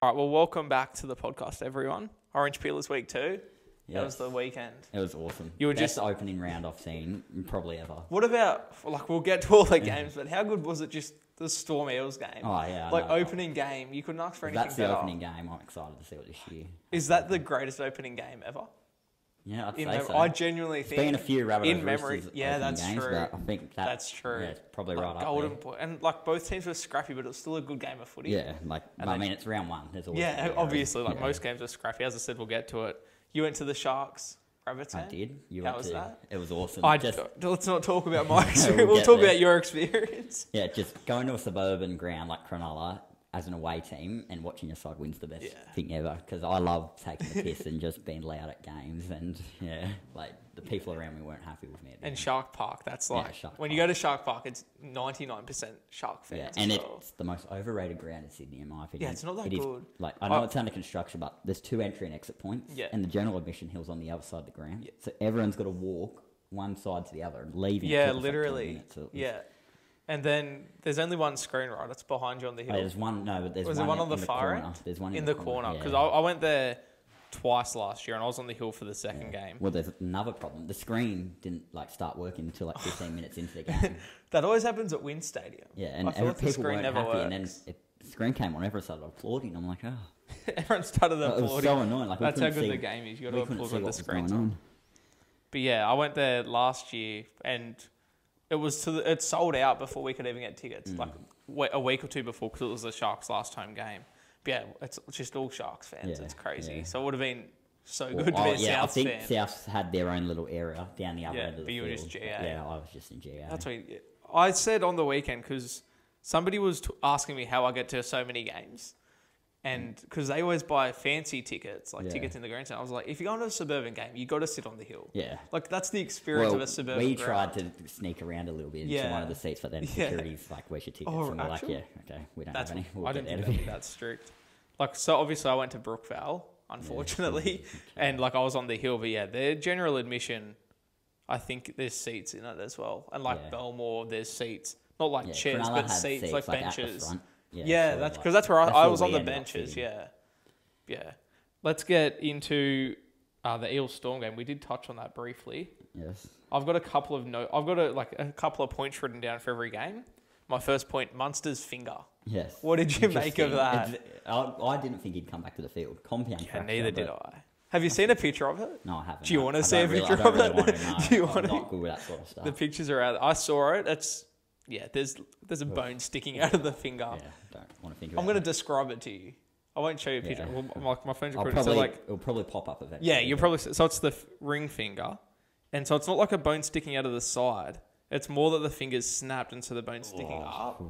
All right, well, welcome back to the podcast, everyone. Orange Peelers Week 2. Yes. That was the weekend. It was awesome. You were Best just opening round I've seen probably ever. What about, like, we'll get to all the games, but how good was it just the Storm Eels game? Oh, yeah. Like, opening game, you couldn't ask for anything That's the better. opening game. I'm excited to see what this year. Is that the greatest opening game ever? Yeah, I'd In say mem- so. I genuinely think... There's been a few Rabbitohs in memory, Roosters yeah, opening that's games, true. But I think That's true. Yeah, it's probably Like, right up golden there. point. And, like, both teams were scrappy, but it was still a good game of footy. Yeah, like, And I they- mean, it's round one. There's always Yeah, gonna be obviously, errors. like, most games are scrappy. As I said, we'll get to it. You went to the Sharks, Rabbits I game? did. You How went was to, that? It was awesome. Let's not talk about my experience. We'll We'll get talk there. about your experience. Yeah, just going to a suburban ground like Cronulla as an away team and watching your side win's the best thing ever. Because I love taking the piss and just being loud at games. And yeah, like the people around me weren't happy with me. And Shark Park, that's like, Shark when you go to Shark Park, it's 99% Shark fans. Yeah, and as well. it's the most overrated ground in Sydney, in my opinion. Yeah, it's not that It is, good. like, I know it's under construction, but there's 2 entry and exit points, Yeah. and the general admission hill's on the other side of the ground. Yeah. So everyone's got to walk one side to the other and leaving. Yeah, took us like 10 literally. minutes. So it was- Yeah. And then there's only one screen, right? It's behind you on the hill. Oh, there's one. No, but there's Was one. there one on in the far corner. end? There's one in the corner. yeah. Because I went there twice last year and I was on the hill for the second game. Well, there's another problem. The screen didn't start working until 15 minutes into the game. That always happens at Wynn Stadium. Yeah, and I feel like the people screen weren't never happy, works. and then the screen came on. Everyone started applauding. I'm like, oh, Everyone started it was applauding. so annoying. Like, we That's how couldn't good see- the game is. You got we to couldn't applaud see when the what was screen's going on. But yeah, I went there last year and it was it sold out before we could even get tickets. Like a week or two before, because it was the Sharks' last home game. But yeah, it's just all Sharks fans. Yeah, It's crazy. yeah. So it would have been so Well, good to be a yeah, I Souths think fan. Souths had their own little area down the other Yeah, end of the but you were field. just GA. Yeah, I was just in GA. That's what I said on the weekend, because somebody was asking me how I get to so many games. And because they always buy fancy tickets, like tickets in the grandstand. I was like, if you're going to a suburban game, you got to sit on the hill. Yeah. Like, that's the experience of a suburban we ground. tried to sneak around a little bit into Yeah. one of the seats, but then Yeah. security's like, where's your tickets? Oh, and we're actually? like, yeah, okay, we don't That's have any. We'll I get didn't out think of that'd be here. that strict. Like, so obviously I went to Brookvale, unfortunately, and like I was on the hill, but yeah, their general admission, I think there's seats in it as well. And like Yeah. Belmore, there's seats, not like Yeah, chairs, Cronulla but had seats, like at the benches. front. Yeah, sort of that's like- because that's where I where was on we the ended up benches. sitting. Yeah. Let's get into the Eels Storm game. We did touch on that briefly. Yes. I've got a couple of a couple of points written down for every game. My first point, Munster's finger. Yes. What did you make of Interesting. that? I didn't think he'd come back to the field. Compound Yeah, fracture, neither did but- I. Have you seen a picture of it? No, I haven't. Do you no. want to I see a don't really- picture I don't of really it? want to know. Do you I'm want not good with that sort of stuff. The pictures are out. I saw it. There's a bone sticking out of the finger. Yeah, don't want to think about I'm going to it. describe it to you. I won't show you a picture. Yeah. Well, my phone's I'll recording. probably, So like, it'll probably pop up eventually. yeah, you'll probably so it's the ring finger, and so it's not like a bone sticking out of the side. It's more that the finger's snapped, and so the bone's sticking up.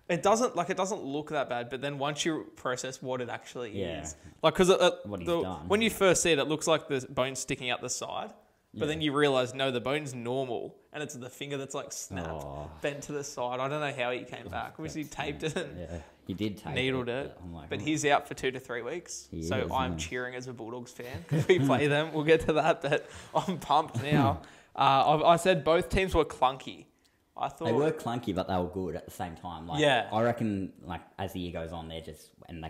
It doesn't look that bad, but then once you process what it actually is, like because What he's done. when you first see it, it looks like the bone's sticking out the side, but then you realise no, the bone's normal, and it's the finger that's like snapped, bent to the side. I don't know how he came back. Obviously, he taped it and Yeah, he did tape needled it, but I'm like, but he's out for 2 to 3 weeks. He So is, I'm yeah. cheering as a Bulldogs fan because we play them. We'll get to that, but I'm pumped now. I said both teams were clunky. I thought they were clunky, but they were good at the same time. Like, Yeah. I reckon, like, as the year goes on, they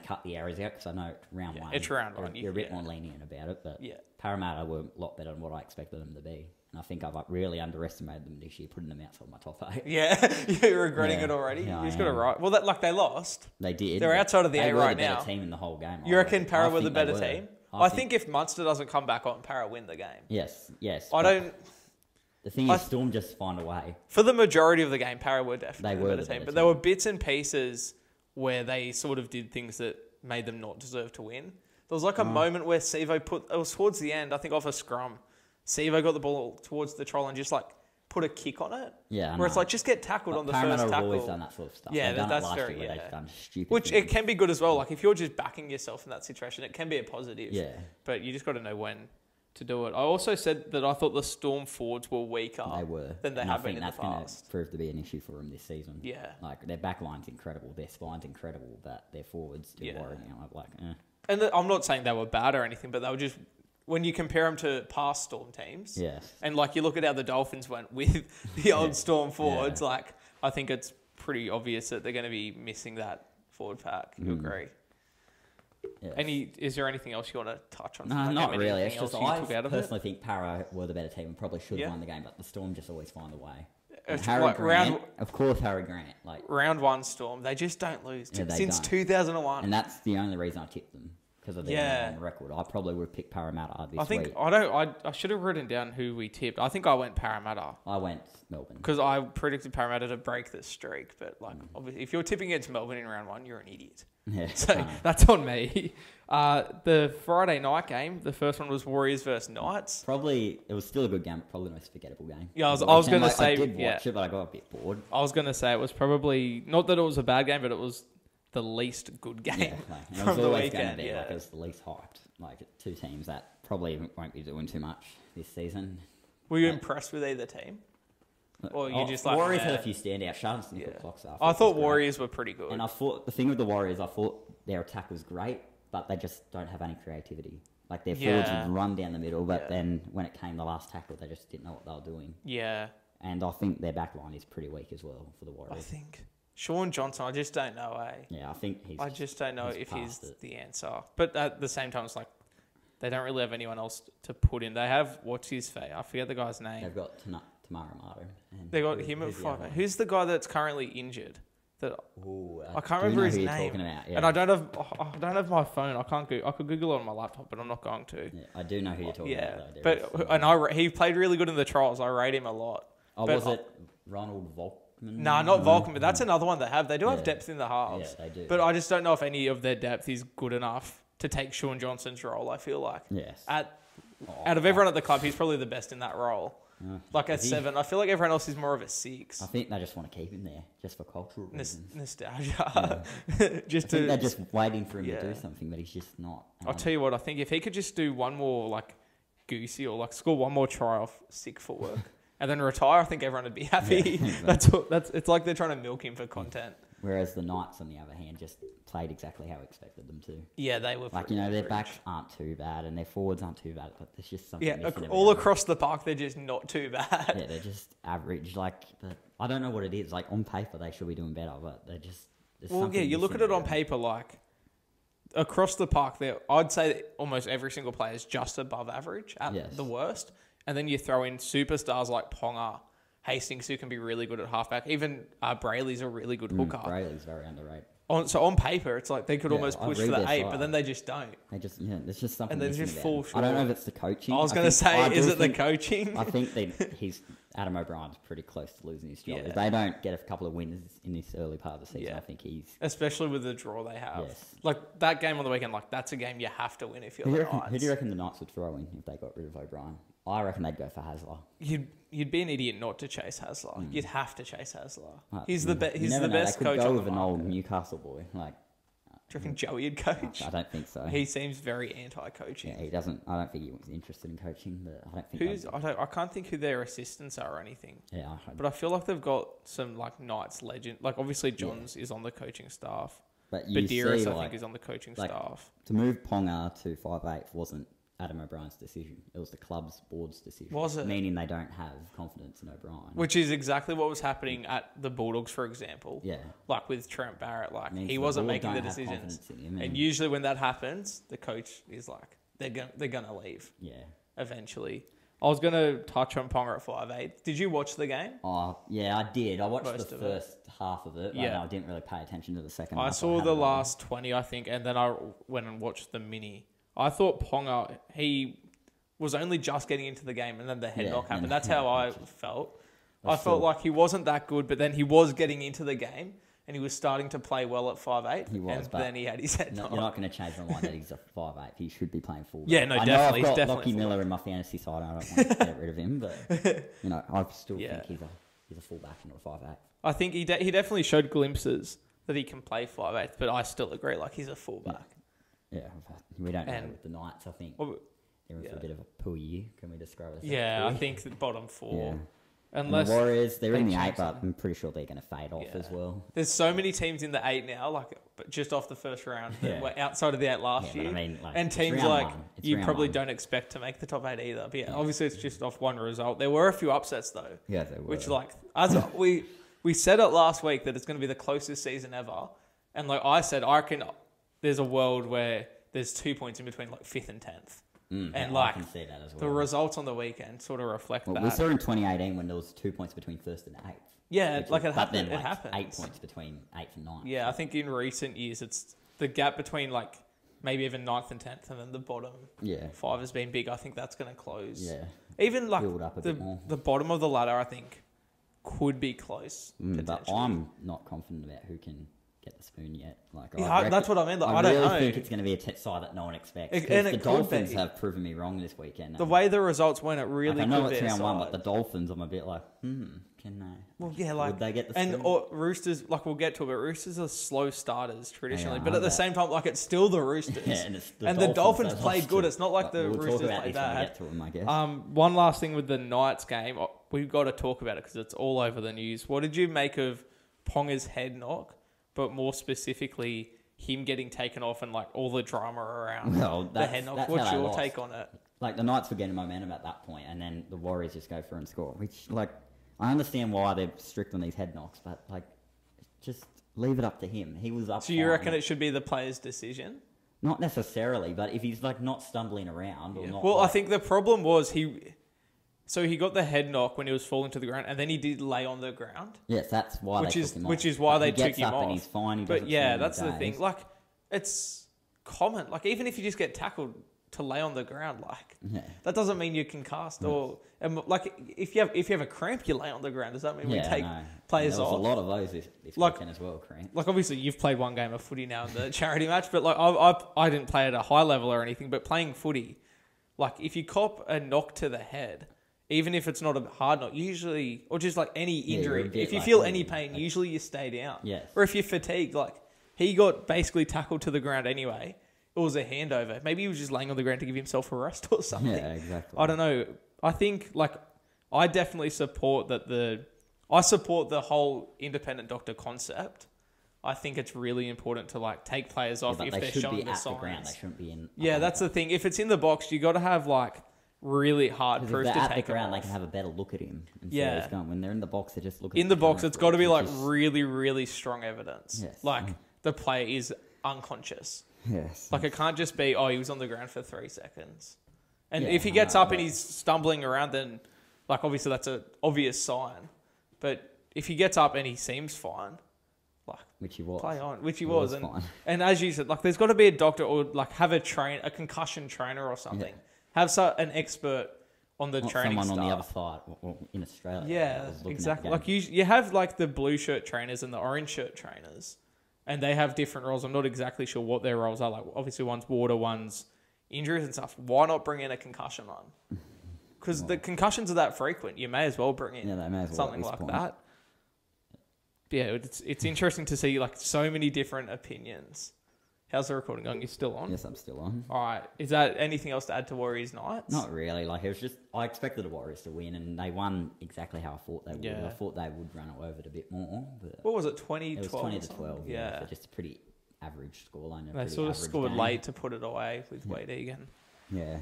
cut the errors out, because I know round one. it's round one, You're a bit yeah. more lenient about it, but Yeah. Parramatta were a lot better than what I expected them to be. And I think I've really underestimated them this year, putting them outside my top 8. Yeah, you're regretting Yeah. it already. Yeah, You just I got it am. right. Well, they lost. They did. They're but outside of the they eight were right the better now. team in the whole game. You reckon I Para were the think they better were. team? I think if Munster doesn't come back on, Para win the game. Yes. I but don't. The thing is, Storm just find a way. For the majority of the game, Para were definitely They the were better the team. better But team. there were bits and pieces where they sort of did things that made them not deserve to win. There was like a moment where Sivo it was towards the end, I think off a scrum. Sivo got the ball towards the troll and just like put a kick on it. Yeah, I Where it's know. like, just get tackled But on the Parramatta first have tackle. always done that sort of stuff. Yeah, They've done that's it last very- year where yeah. they've done stupid Which things. it can be good as well. Like if you're just backing yourself in that situation, it can be a positive. Yeah. But you just got to know when to do it. I also said that I thought the Storm forwards were weaker They were. than they and have I been think in the that's going past. to prove to be an issue for them this season. Yeah. Like, their back line's incredible. Their spine's incredible. But their forwards do worry me. I'm like, And I'm not saying they were bad or anything, but they were just, when you compare them to past Storm teams, Yes. and like you look at how the Dolphins went with the old Storm forwards, like I think it's pretty obvious that they're going to be missing that forward pack. You agree? Yes. Is there anything else you want to touch on? No, not really. It's Anything just else you I took out of it? personally think Para were the better team and probably should have Yeah. won the game, but the Storm just always find a way. It's Harry like Grant, of course, Harry Grant. Like round one Storm, they just don't lose Yeah, they since don't. 2001. And that's the only reason I tipped them, because of their record. I probably would have picked Parramatta this week. I should have written down who we tipped. I think I went Parramatta I went Melbourne. because I predicted Parramatta to break the streak. But like, obviously, if you're tipping against Melbourne in round one, you're an idiot. Yeah, So that's on me. The Friday night game, the first one was Warriors versus Knights. probably it was still a good game, but probably the most forgettable game. Yeah, I was On the gonna weekend, say, I did yeah. watch it, but I got a bit bored. I was going to say it was probably not that it was a bad game, but it was the least good game Yeah, like, and it from was the always going weekend. to be Yeah. like it was the least hyped. Like two teams that probably won't be doing too much this season. Were you impressed with either team? Or you just like Warriors had nah. a few standouts. Charleston Yeah. put clocks up. I which thought was great. Warriors were pretty good. And I thought the thing with the Warriors, I thought their attack was great, but they just don't have any creativity. Like their forwards Yeah. would run down the middle, but Yeah. then when it came the last tackle, they just didn't know what they were doing. Yeah, And I think their back line is pretty weak as well for the I Warriors. think Sean Johnson. I just don't know. Yeah, I think he's. I just don't know he's if he's past it. the answer. But at the same time, it's like they don't really have anyone else to put in. They have what's his face? I forget the guy's name. They've got Tamara Martin. They got him at 5. Who's the guy that's currently injured? That Ooh, I can't remember his who name. You're talking about, yeah. And I don't have my phone. I can't go. I could Google it on my laptop, but I'm not going to. Yeah, I do know who you're talking Yeah, about. Though. There but is- and he played really good in the trials. I rate him a lot. Oh, but was it Ronald Volkman? Nah, not Vulcan, but that's another one they have. They do have Yeah. depth in the halves. Yeah, they do. But I just don't know if any of their depth is good enough to take Sean Johnson's role. I feel like Yes. out of everyone at the club, he's probably the best in that role. Like at Is he? 7, I feel like everyone else is more of a 6. I think they just want to keep him there, just for cultural reasons. Nostalgia. just I think they're to. just waiting for him Yeah. to do something, but he's just not. I'll tell you what. I think if he could just do one more like goosey or like score one more try off sick footwork and then retire, I think everyone would be happy. Yeah, exactly. That's. It's like they're trying to milk him for content. Whereas the Knights, on the other hand, just played exactly how we expected them to. Yeah, they were. Like, pretty you know, their average. backs aren't too bad and their forwards aren't too bad, but there's just something Yeah, missing all about across the park, they're just not too bad. them. Yeah, they're just average. Like, but I don't know what it is. Like, on paper, they should be doing better, but they're just... there's Well, something yeah, you look at missing it on about paper, like across the park, there, I'd say that almost every single player is just above average at Yes. the worst. And then you throw in superstars like Ponga, Hastings, who can be really good at halfback. Even Brayley's a really good them. hooker. Brayley's very underrated. So on paper, it's like they could Yeah, almost I push read for the their 8, side. but then they just don't. They just, yeah, there's just something And they missing just about fall them. I don't know short. if it's the coaching. I was going to think- I say, is do it the think- coaching? I think Adam O'Brien's pretty close to losing his job. Yeah. If they don't get a couple of wins in this early part of the season, Yeah. I think he's... Especially with the draw they have. Yes. Like that game on the weekend, like that's a game you have to win if you're Who do, the you reckon, Knights. who do you reckon the Knights would throw in if they got rid of O'Brien? I reckon they'd go for Hasler. You'd be an idiot not to chase Hasler. You'd have to chase Hasler. Like, He's you the he's never the know, best they could coach go on with the an old market. Newcastle boy. Like, Do you reckon Joey would coach? I don't think so. He seems very anti-coaching. Yeah, he doesn't. I don't think he was interested in coaching, but I don't think. Who's I can't think who their assistants are or anything. Yeah, But I feel like they've got some like Knights legend. Like obviously Johns is on the coaching staff. but you Badiris, see, I like, think, is on the coaching like, staff. to move Ponga to 5'8" wasn't Adam O'Brien's decision. It was the club's board's decision. Was it? Meaning they don't have confidence in O'Brien. Which is exactly what was happening at the Bulldogs, for example. Yeah. Like with Trent Barrett, like Means he the wasn't board making the don't have decisions. confidence in him, And usually when that happens, the coach is like, they're gonna leave Yeah. eventually. I was gonna touch on Ponga at 5'8". Did you watch the game? Oh, yeah, I did. I watched Most the of it. first half of it. Yeah. I didn't really pay attention to the second I half. saw had the it on. last 20, I think, and then I went and watched the mini. I thought Ponga, he was only just getting into the game, and then the head Yeah, knock and happened. then That's the how I punches. felt. I I felt saw- like he wasn't that good, but then he was getting into the game, and he was starting to play well at 5'8". He was, and but then he had his head No, knocked. you're not going to change my mind that he's a 5'8". He should be playing full. Yeah, no, I definitely, know I've he's got definitely Lockie full Miller in my fantasy side. I don't want to get rid of him, but you know, I still Yeah. think he's a fullback and not a 5'8". I think he definitely showed glimpses that he can play 5'8", but I still agree, like he's a fullback. Yeah, but we don't know And- with the Knights. I think Well, they're in for yeah. a bit of a poor year. Can we describe it? As yeah, a I poor think the bottom 4. Yeah. And Unless the Warriors, they're in they the 8, change but something. I'm pretty sure they're going to fade off Yeah. as well. There's so many teams in the 8 now, like but just off the first round that Yeah. were outside of the 8 last Yeah, but year. I mean, like, and it's teams round like one. It's you round probably one. don't expect to make the top 8 either. But yeah, obviously it's just off one result. There were a few upsets though, Yeah, they were. which like as we said it last week that it's going to be the closest season ever, and like I said, I reckon there's a world where there's 2 points in between like 5th and 10th. And like, I can see that as well. The results on the weekend sort of reflect that. We saw in 2018 when there was 2 points between 1st and 8th. Yeah, like it happened. Then, it happens. 8 points between 8th and 9th. Yeah, I think in recent years it's the gap between like maybe even 9th and 10th, and then the bottom 5 has been big. I think that's going to close. Yeah, even like build up a bit more. The bottom of the ladder, I think, could be close. But I'm not confident about who can get the spoon yet. Like, that's what I mean. Like, I really don't know. think it's going to be a side that no one expects. And the Dolphins have proven me wrong this weekend. The way the results went, it really. I know it's round 1, but the Dolphins, I'm a bit like, can they? Well, yeah, like would they get the spoon? And Roosters, like we'll get to it, but Roosters are slow starters traditionally. But at the same time, like it's still the Roosters. And the Dolphins played good. It's not like the Roosters played bad. Get to them, I guess. One last thing with the Knights game, we've got to talk about it because it's all over the news. What did you make of Ponga's head knock? But more specifically, him getting taken off and like all the drama around the head knock. What's your take on it? Like the Knights were getting momentum at that point, and then the Warriors just go through and score. Which, like, I understand why they're strict on these head knocks, but like, just leave it up to him. He was up. So you reckon it should be the player's decision? Not necessarily, but if he's like not stumbling around or not. Well, I think the problem was So he got the head knock when he was falling to the ground, and then he did lay on the ground. Yes, that's why they took him off. Which is why they took him off. And he's fine. But yeah, that's the thing. Like, it's common. Like, even if you just get tackled to lay on the ground, like that doesn't mean you can cast or like if you have a cramp, you lay on the ground. Does that mean we take players off? There's a lot of those this weekend as well, cramp. Like obviously you've played one game of footy now in the charity match, but like I didn't play at a high level or anything. But playing footy, like if you cop a knock to the head. Even if it's not a hard knock, usually, or just like any injury, if you feel any pain, usually you stay down. Yes. Or if you're fatigued, like he got basically tackled to the ground anyway. It was a handover. Maybe he was just laying on the ground to give himself a rest or something. Yeah, exactly. I don't know. I think like I definitely support I support the whole independent doctor concept. I think it's really important to like take players off if they're showing the signs. The ground. They shouldn't be in. Yeah, that's the thing. If it's in the box, you got to have like. Really hard proof to take at the ground, they can have a better look at him and see where he's going. When they're in the box, they just look at in the box. It's got to be like really, really strong evidence. Yes. Like the player is unconscious. Yes. Like it can't just be he was on the ground for 3 seconds. And if he gets up and he's stumbling around, then like obviously that's an obvious sign. But if he gets up and he seems fine, like which he was, play on, which he was, fine. And as you said, like there's got to be a doctor or like have a concussion trainer or something. Yeah. Have an expert on the training someone stuff. on the other side or in Australia. Yeah, exactly. Like you have like the blue shirt trainers and the orange shirt trainers, and they have different roles. I'm not exactly sure what their roles are. Like obviously one's water, one's injuries and stuff. Why not bring in a concussion on? Because the concussions are that frequent. You may as well bring in something like that. Yeah, it's interesting to see like so many different opinions. How's the recording going? You still on? Yes, I'm still on. All right. Is that anything else to add to Warriors Knights? Not really. Like it was just I expected the Warriors to win, and they won exactly how I thought they would. Yeah. I thought they would run away with it a bit more. But what was it? 20-12? It was 20-12. Yeah. So just a pretty average scoreline. They sort of scored late to put it away with Wade Egan. Yeah.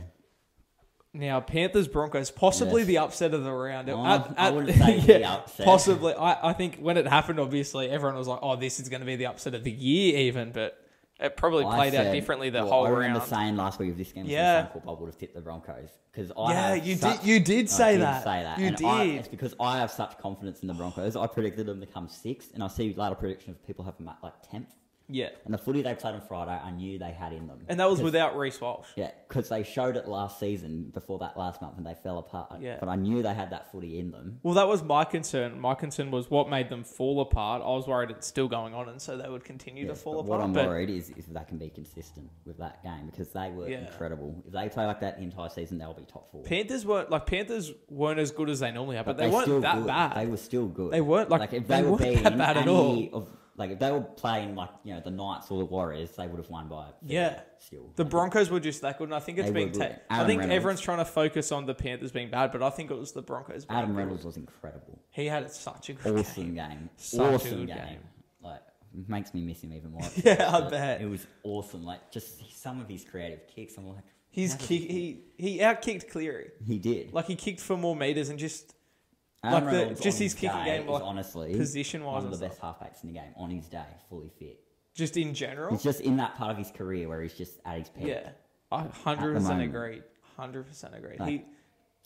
Now, Panthers Broncos, possibly the upset of the round. I wouldn't say the upset. Possibly. I think when it happened, obviously, everyone was like, this is going to be the upset of the year even, but it probably played out differently the whole round. I remember saying last week if this game was Suncorp, I would have tipped the Broncos. You did say that. It's because I have such confidence in the Broncos. I predicted them to come 6th, and I see later prediction of people have them at like 10th. Yeah. And the footy they played on Friday, I knew they had in them. And that was without Reece Walsh. Yeah, because they showed it last season before that last month and they fell apart. Yeah. But I knew they had that footy in them. Well, that was my concern. My concern was what made them fall apart. I was worried it's still going on and so they would continue to fall apart. What I'm worried is if they can be consistent with that game because they were incredible. If they play like that the entire season, they'll be top 4. Panthers weren't as good as they normally are, but they weren't that bad. They were still good. They weren't if they were beating that bad at all. If they were playing the Knights or the Warriors, they would have won by still. The Broncos were just that good, and I think it's being I think everyone's trying to focus on the Panthers being bad, but I think it was the Broncos being Adam Reynolds was incredible. He had such a good awesome game. Awesome game. Like makes me miss him even more. Yeah, I bet. It was awesome. Like just some of his creative kicks, I'm like his kick he outkicked Cleary. He did. Like he kicked for more meters and just Adam just his kicking game, honestly position-wise, one of the best halfbacks in the game on his day, fully fit. Just in general? He's just in that part of his career where he's just at his peak. Yeah. I 100% agree. 100% agree. Like,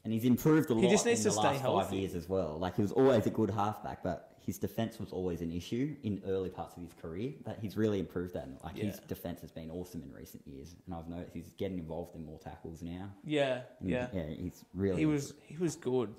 and he's improved a lot just needs in to the stay last healthy. 5 years as well. Like, he was always a good halfback, but his defence was always an issue in early parts of his career. But he's really improved that. Like, his defence has been awesome in recent years. And I've noticed he's getting involved in more tackles now. Yeah, Yeah, he's really... He was good.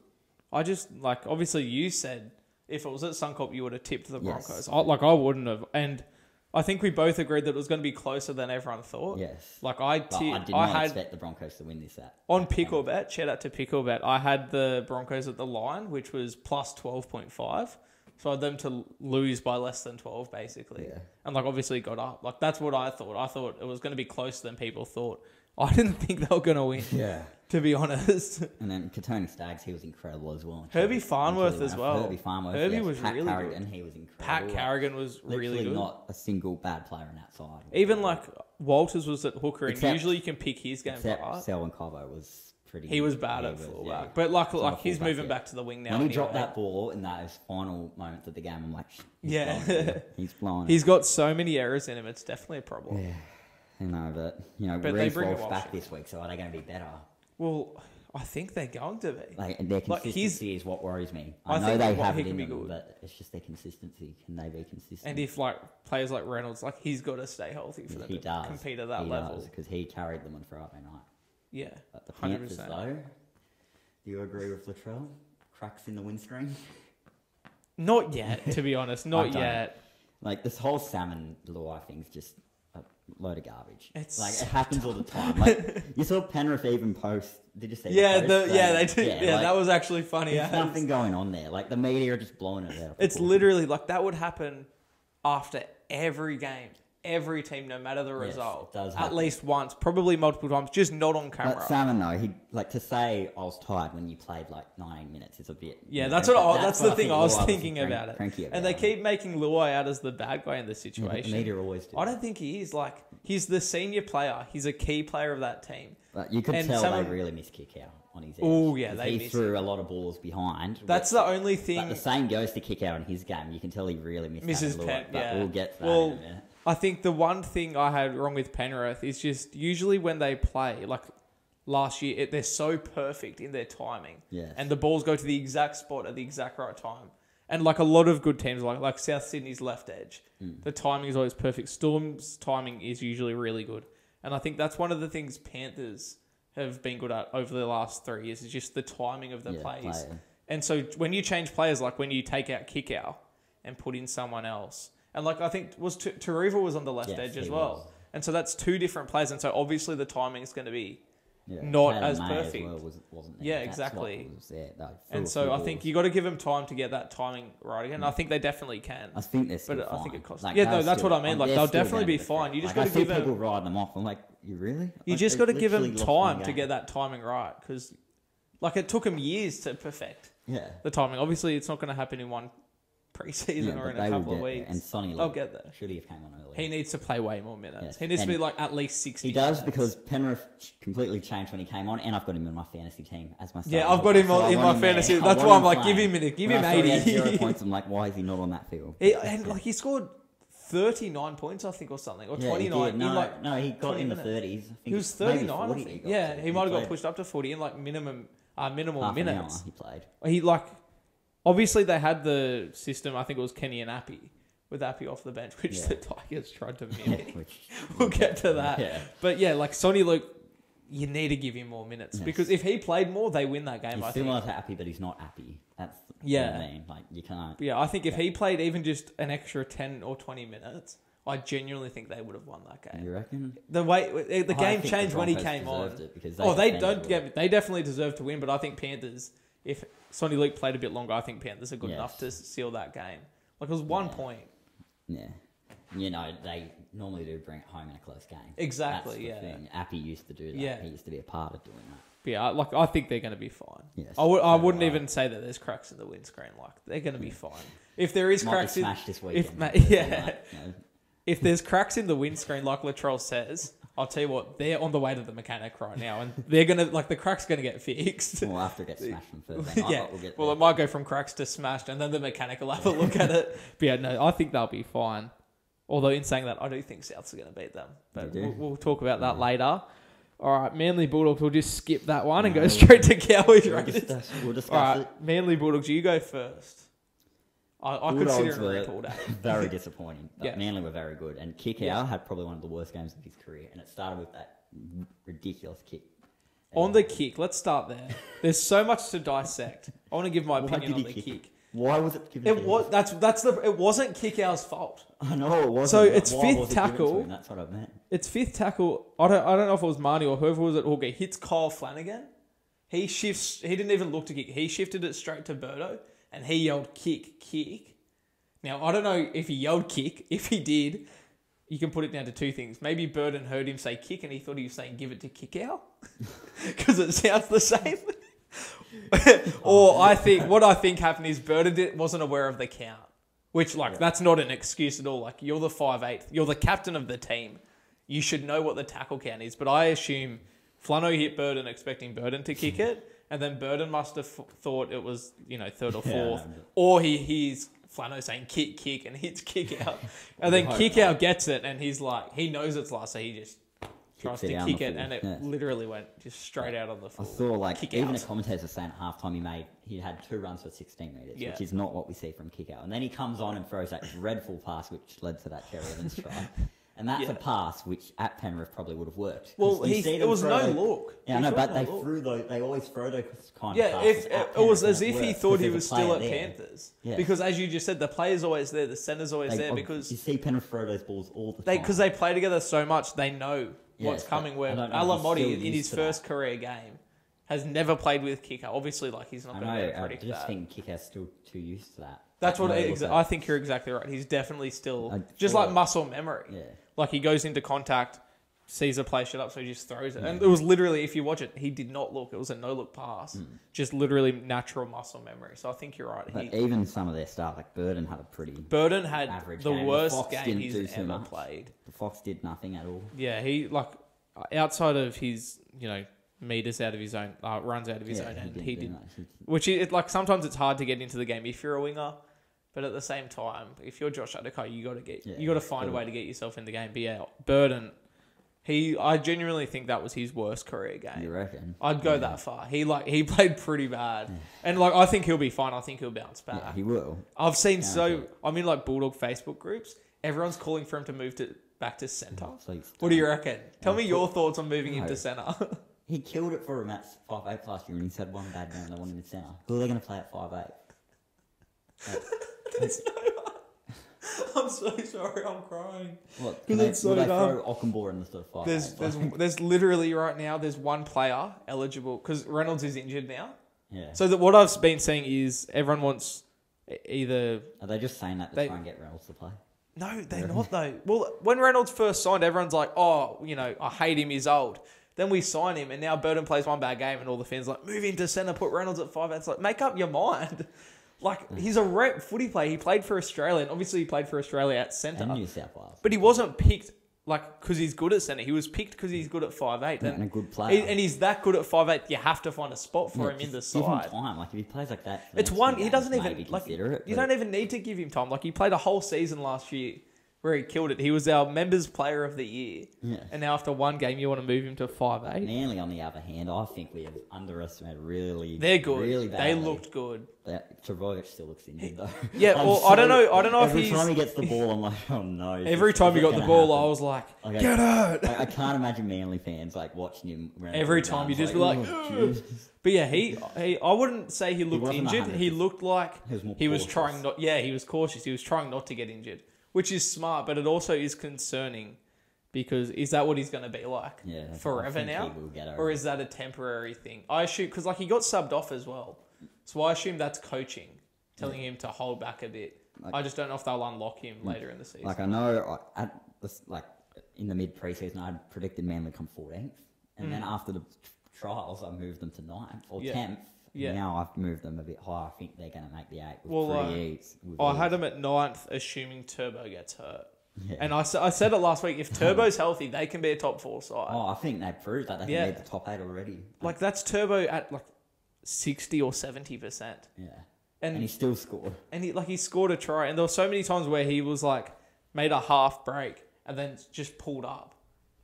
I just, like, obviously you said if it was at Suncorp, you would have tipped the Broncos. Yes. I wouldn't have. And I think we both agreed that it was going to be closer than everyone thought. Yes. Like, I did not expect the Broncos to win this at. On Picklebet, shout out to Picklebet, I had the Broncos at the line, which was plus 12.5. So I had them to lose by less than 12, basically. Yeah. And, like, obviously got up. Like, that's what I thought. I thought it was going to be closer than people thought. I didn't think they were going to win. Yeah. To be honest. And then Katoni Staggs, he was incredible as well. Herbie Farnworth as well. Herbie was Pat really Carrigan, good. He was incredible. Pat Carrigan was really good. Not a single bad player on that side. Even like Walters was at hooker, and usually you can pick his game apart. Selwyn Cobbo was pretty. He was bad at fullback, but like he's moving back to the wing now. When he dropped that ball in those final moments of the game, I'm like, he's blowing. He's got so many errors in him. It's definitely a problem. Yeah, I know, but Reece Walsh back this week, so are they going to be better? Well, I think they're going to be. Like, their consistency is what worries me. I know they have it in them, but it's just their consistency. Can they be consistent? And if like players like Reynolds, like he's got to stay healthy for them to compete at that level. Because he carried them on Friday night. Yeah, but the Panthers, though, do you agree with Latrell? Cracks in the windscreen? Not yet, to be honest. Not yet. Like, this whole Salmon Luai thing's just a load of garbage. It's like, it happens all the time. Like, you saw Penrith even post. Did you see? Yeah, they did. Yeah, like, that was actually funny. There's nothing going on there. Like, the media are just blowing it out. It's literally like that would happen after every game. Every team, no matter the result, does at least once, probably multiple times, just not on camera. But Salmon, though, he like to say I was tired when you played like 19 minutes is a bit. Yeah, that's the thing I was thinking about it. And they keep making Luai out as the bad guy in the situation. The media always do. I don't think he is. Like, he's the senior player. He's a key player of that team. But you could tell they really miss kick out on his edge. Oh yeah, he threw a lot of balls behind. That's the only thing. But the same goes to kick out in his game. You can tell he really misses Pen. But we'll get to that in a minute. I think the one thing I had wrong with Penrith is just usually when they play, like last year, they're so perfect in their timing. Yes. And the balls go to the exact spot at the exact right time. And like a lot of good teams, like South Sydney's left edge, the timing is always perfect. Storm's timing is usually really good. And I think that's one of the things Panthers have been good at over the last 3 years is just the timing of the plays. And so when you change players, like when you take out Kickow and put in someone else, and like I think Taruva was on the left edge as well. And so that's two different players. And so obviously the timing is going to be not as perfect. As well wasn't there. Yeah, exactly. There, and so I think you got to give them time to get that timing right again. I think they definitely can. I think they're still fine. I think it costs. Like, that's what I mean. Like they'll definitely be fine. You just got to give them. People ride them off. I'm like, you really? You just got to give them time to get that timing right because, like, it took them years to perfect. The timing. Obviously, it's not going to happen in one pre-season or in a couple of weeks. And Sonny they'll get there. Should he have came on early? He needs to play way more minutes. He needs to be like at least 60 He does minutes. Because Penrith completely changed when he came on, and I've got him in my fantasy team as my starter. Yeah, I've got him in my fantasy. That's why I'm like, give him 80. He had 0 points. I'm like, why is he not on that field? And like he scored 39 points, I think, or something, or 29. No, he got in the 30s. He was 39, I think. Yeah, he might have got pushed up to 40 in like minimal minutes. He played. He like. Obviously, they had the system, I think it was Kenny and Appy, with Appy off the bench, which the Tigers tried to mimic. We'll get to that. Yeah. But yeah, like Sonny Luke, you need to give him more minutes. Because if he played more, they win that game, he's I think. Similar to Appy, but he's not Appy. That's what I mean. Like, you can't... Yeah, I think if he played even just an extra 10 or 20 minutes, I genuinely think they would have won that game. You reckon? The way the game changed when he came on. They definitely deserve to win, but I think Panthers... If Sonny Luke played a bit longer, I think Panthers are good enough to seal that game. Like, it was 1 point. Yeah. You know, they normally do bring it home in a close game. Exactly, That's the thing. Appy used to do that. Yeah. He used to be a part of doing that. But yeah, like, I think they're going to be fine. Yes. I wouldn't even say that there's cracks in the windscreen. Like, they're going to be fine. If there is cracks in... smashed this weekend. If there's cracks in the windscreen, like Latrell says... I'll tell you what, they're on the way to the mechanic right now, and they're going to, like, the crack's going to get fixed. We'll have to get smashed from first. It might go from cracks to smashed, and then the mechanic will have a look at it. But yeah, no, I think they'll be fine. Although in saying that, I do think Souths are going to beat them. But You do? we'll talk about that later. All right, Manly Bulldogs, we'll just skip that one and go straight to Cowboys Raiders. We'll discuss All right, it. Manly Bulldogs, you go first. I consider it a rip all day. Very disappointing. But Yeah. Manly were very good. And Kickout had probably one of the worst games of his career. And it started with that ridiculous kick. On the kick, let's start there. There's so much to dissect. I want to give my opinion on the kick. Why was it given to him? It wasn't Kickout's fault. I know it wasn't. So but it's why fifth was it given to tackle. him? That's what I meant. It's fifth tackle. I don't know if it was Marnie or whoever was at Hawkeye. Hits Kyle Flanagan. He didn't even look to kick. He shifted it straight to Birdo, and he yelled kick. Now I don't know if he yelled kick. If he did, you can put it down to two things. Maybe Burden heard him say kick, and he thought he was saying give it to kick out because it sounds the same. Or what I think happened is Burden wasn't aware of the count. Which, that's not an excuse at all. Like, you're the 5'8", you're the captain of the team. You should know what the tackle count is. But I assume Flano hit Burden expecting Burden to kick it, and then Burden must have thought it was, third or fourth. Or he hears Flano saying kick, and hits kick out. And then kick out gets it, and he's like, he knows it's last, so he just tries to kick it, and it literally went just straight out on the floor. I saw even the commentators were saying at halftime he had 2 runs for 16 metres, which is not what we see from kick out. And then he comes on and throws that dreadful pass, which led to that Terry Evans try. And that's a pass which at Penrith probably would have worked. Well, it was no look. Yeah, I know, but they always throw those kind of if passes. it was as if he thought he was still at Panthers. Yeah. Because as you just said, the player's always there, the centre's always there. Because you see Penrith throw those balls all the time. Because they play together so much, they know what's coming. Where Alamotti, in his first career game, has never played with kicker. Obviously, he's not going to predict that. I just think Kicker's still too used to that. That's what I think you're exactly right. He's definitely still just like muscle memory. Yeah. Like he goes into contact, sees a play shut up, so he just throws it. And it was literally, if you watch it, he did not look. It was a no-look pass. Just literally natural muscle memory. So I think you're right. But even some of their stuff, like Burden had a pretty average the game. worst game he's ever played. The Fox did nothing at all. Yeah, he, outside of his, meters out of his own, runs out of his own end, he did. Which, sometimes it's hard to get into the game if you're a winger. But at the same time, if you're Josh Adokar, you got to find a way to get yourself in the game. But yeah, Burden, I genuinely think that was his worst career game. You reckon? I'd go that far. He played pretty bad, and I think he'll be fine. I think he'll bounce back. Yeah, he will. I've seen I'm in Bulldog Facebook groups. Everyone's calling for him to move back to centre. What do you reckon? Tell me your thoughts on moving him to centre. He killed it for him at 5'8" last year, and he's had one bad game. They want him in centre. Who are they going to play at 5'8"? There's no. I'm so sorry. I'm crying. What? Will they throw Ockenbaugh in the sort of 5'8"? There's literally right now. There's one player eligible because Reynolds is injured now. Yeah. So what I've been seeing is everyone wants either. Are they just saying that to try and get Reynolds to play? No, they're not though. Well, when Reynolds first signed, everyone's like, "Oh, I hate him. He's old." Then we sign him, and now Burden plays one bad game, and all the fans are like, move into centre, put Reynolds at 5'8". It's like, make up your mind. He's a rep footy player. He played for Australia, and obviously he played for Australia at centre. And New South Wales. But he wasn't picked because he's good at centre. He was picked because he's good at 5'8". And a good player. And he's that good at 5'8". You have to find a spot for him in the side. Give him time. If he plays like that, it's one. He doesn't even consider it. You don't even need to give him time. He played a whole season last year where he killed it. He was our members' player of the year. Yeah. And now after one game, you want to move him to 5'8". Manly, on the other hand, I think we have underestimated They're good. Really badly. They looked good. Travojevic still looks injured though. Yeah, I don't know if every time he gets the ball, I'm like, oh no. Every time he got the ball, I was like, get hurt. I can't imagine Manly fans watching him. Every time you just be like, but yeah, I wouldn't say he looked injured. He looked like he was trying not. Yeah, he was cautious. He was trying not to get injured. Which is smart, but it also is concerning because is that what he's going to be like forever now? Or is that a temporary thing? I assume, because he got subbed off as well. So I assume that's coaching, telling him to hold back a bit. I just don't know if they'll unlock him later in the season. I know, in the mid-preseason, I had predicted Manly come 14th. And then after the trials, I moved them to 9th or 10th. Yeah. Now I've moved them a bit higher. I think they're going to make the 8 with 3 E's. I had them at 9th, assuming Turbo gets hurt. Yeah. And I said it last week, if Turbo's healthy, they can be a top 4 side. Oh, I think they proved that. They can lead the top 8 already. That's Turbo at 60 or 70%. Yeah. And he still scored. And he scored a try. And there were so many times where he was made a half break, and then just pulled up.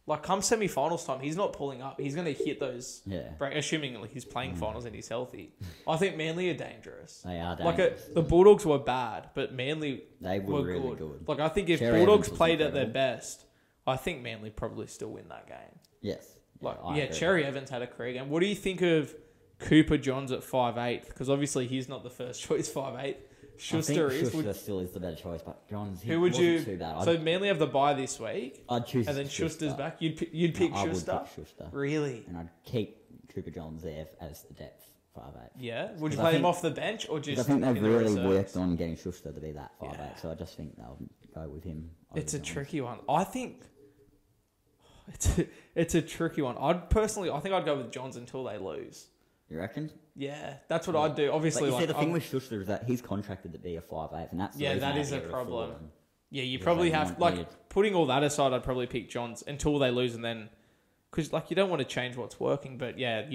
Like, come semi-finals time, he's not pulling up. He's going to hit those, assuming he's playing finals and he's healthy. I think Manly are dangerous. They are dangerous. Like, the Bulldogs were bad, but Manly were really good. Like, I think if Cherry Bulldogs Evans played at their best, I think Manly probably still win that game. Yes. Like, Cherry Evans had a career game. What do you think of Cooper Johns at 5'8"? Because obviously he's not the first choice 5'8". Schuster is. Schuster still is the better choice, but Johns. Who would you? Too bad. So Manly have the bye this week. I'd choose. And then Schuster's back. You'd pick Schuster. I would pick Schuster. Really? And I'd keep Cooper Johns there as the depth 5'8". Yeah. Would you play him off the bench or just? I think they've really worked on getting Schuster to be that 5'8", so I just think they'll go with him. It's a tricky one. I think. It's a tricky one. I think I'd go with Johns until they lose. You reckon? Yeah, that's what I'd do. Obviously, the thing with Schuster is that he's contracted to be a 5'8", and that's that is a problem. Yeah, you probably have putting all that aside. I'd probably pick Johns until they lose, and then because you don't want to change what's working. But yeah,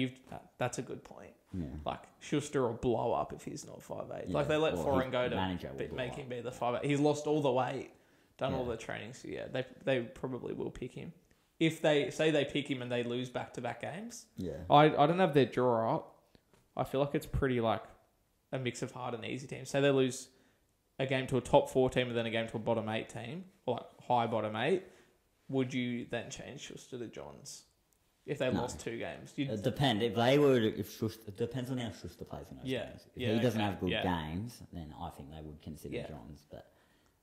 that's a good point. Yeah. Like Schuster will blow up if he's not 5'8". Yeah. Like they let Foran go to make him be the 5'8". He's lost all the weight, done all the training. So yeah, they probably will pick him. If they say they pick him and they lose back-to-back games, I don't have their draw up. I feel like it's pretty like a mix of hard and easy teams. Say they lose a game to a top 4 team and then a game to a bottom 8 team, or like high bottom 8, would you then change Schuster to Johns if they lost 2 games? It depends. It depends on how Schuster plays in those games. If he doesn't have good games, then I think they would consider Johns, but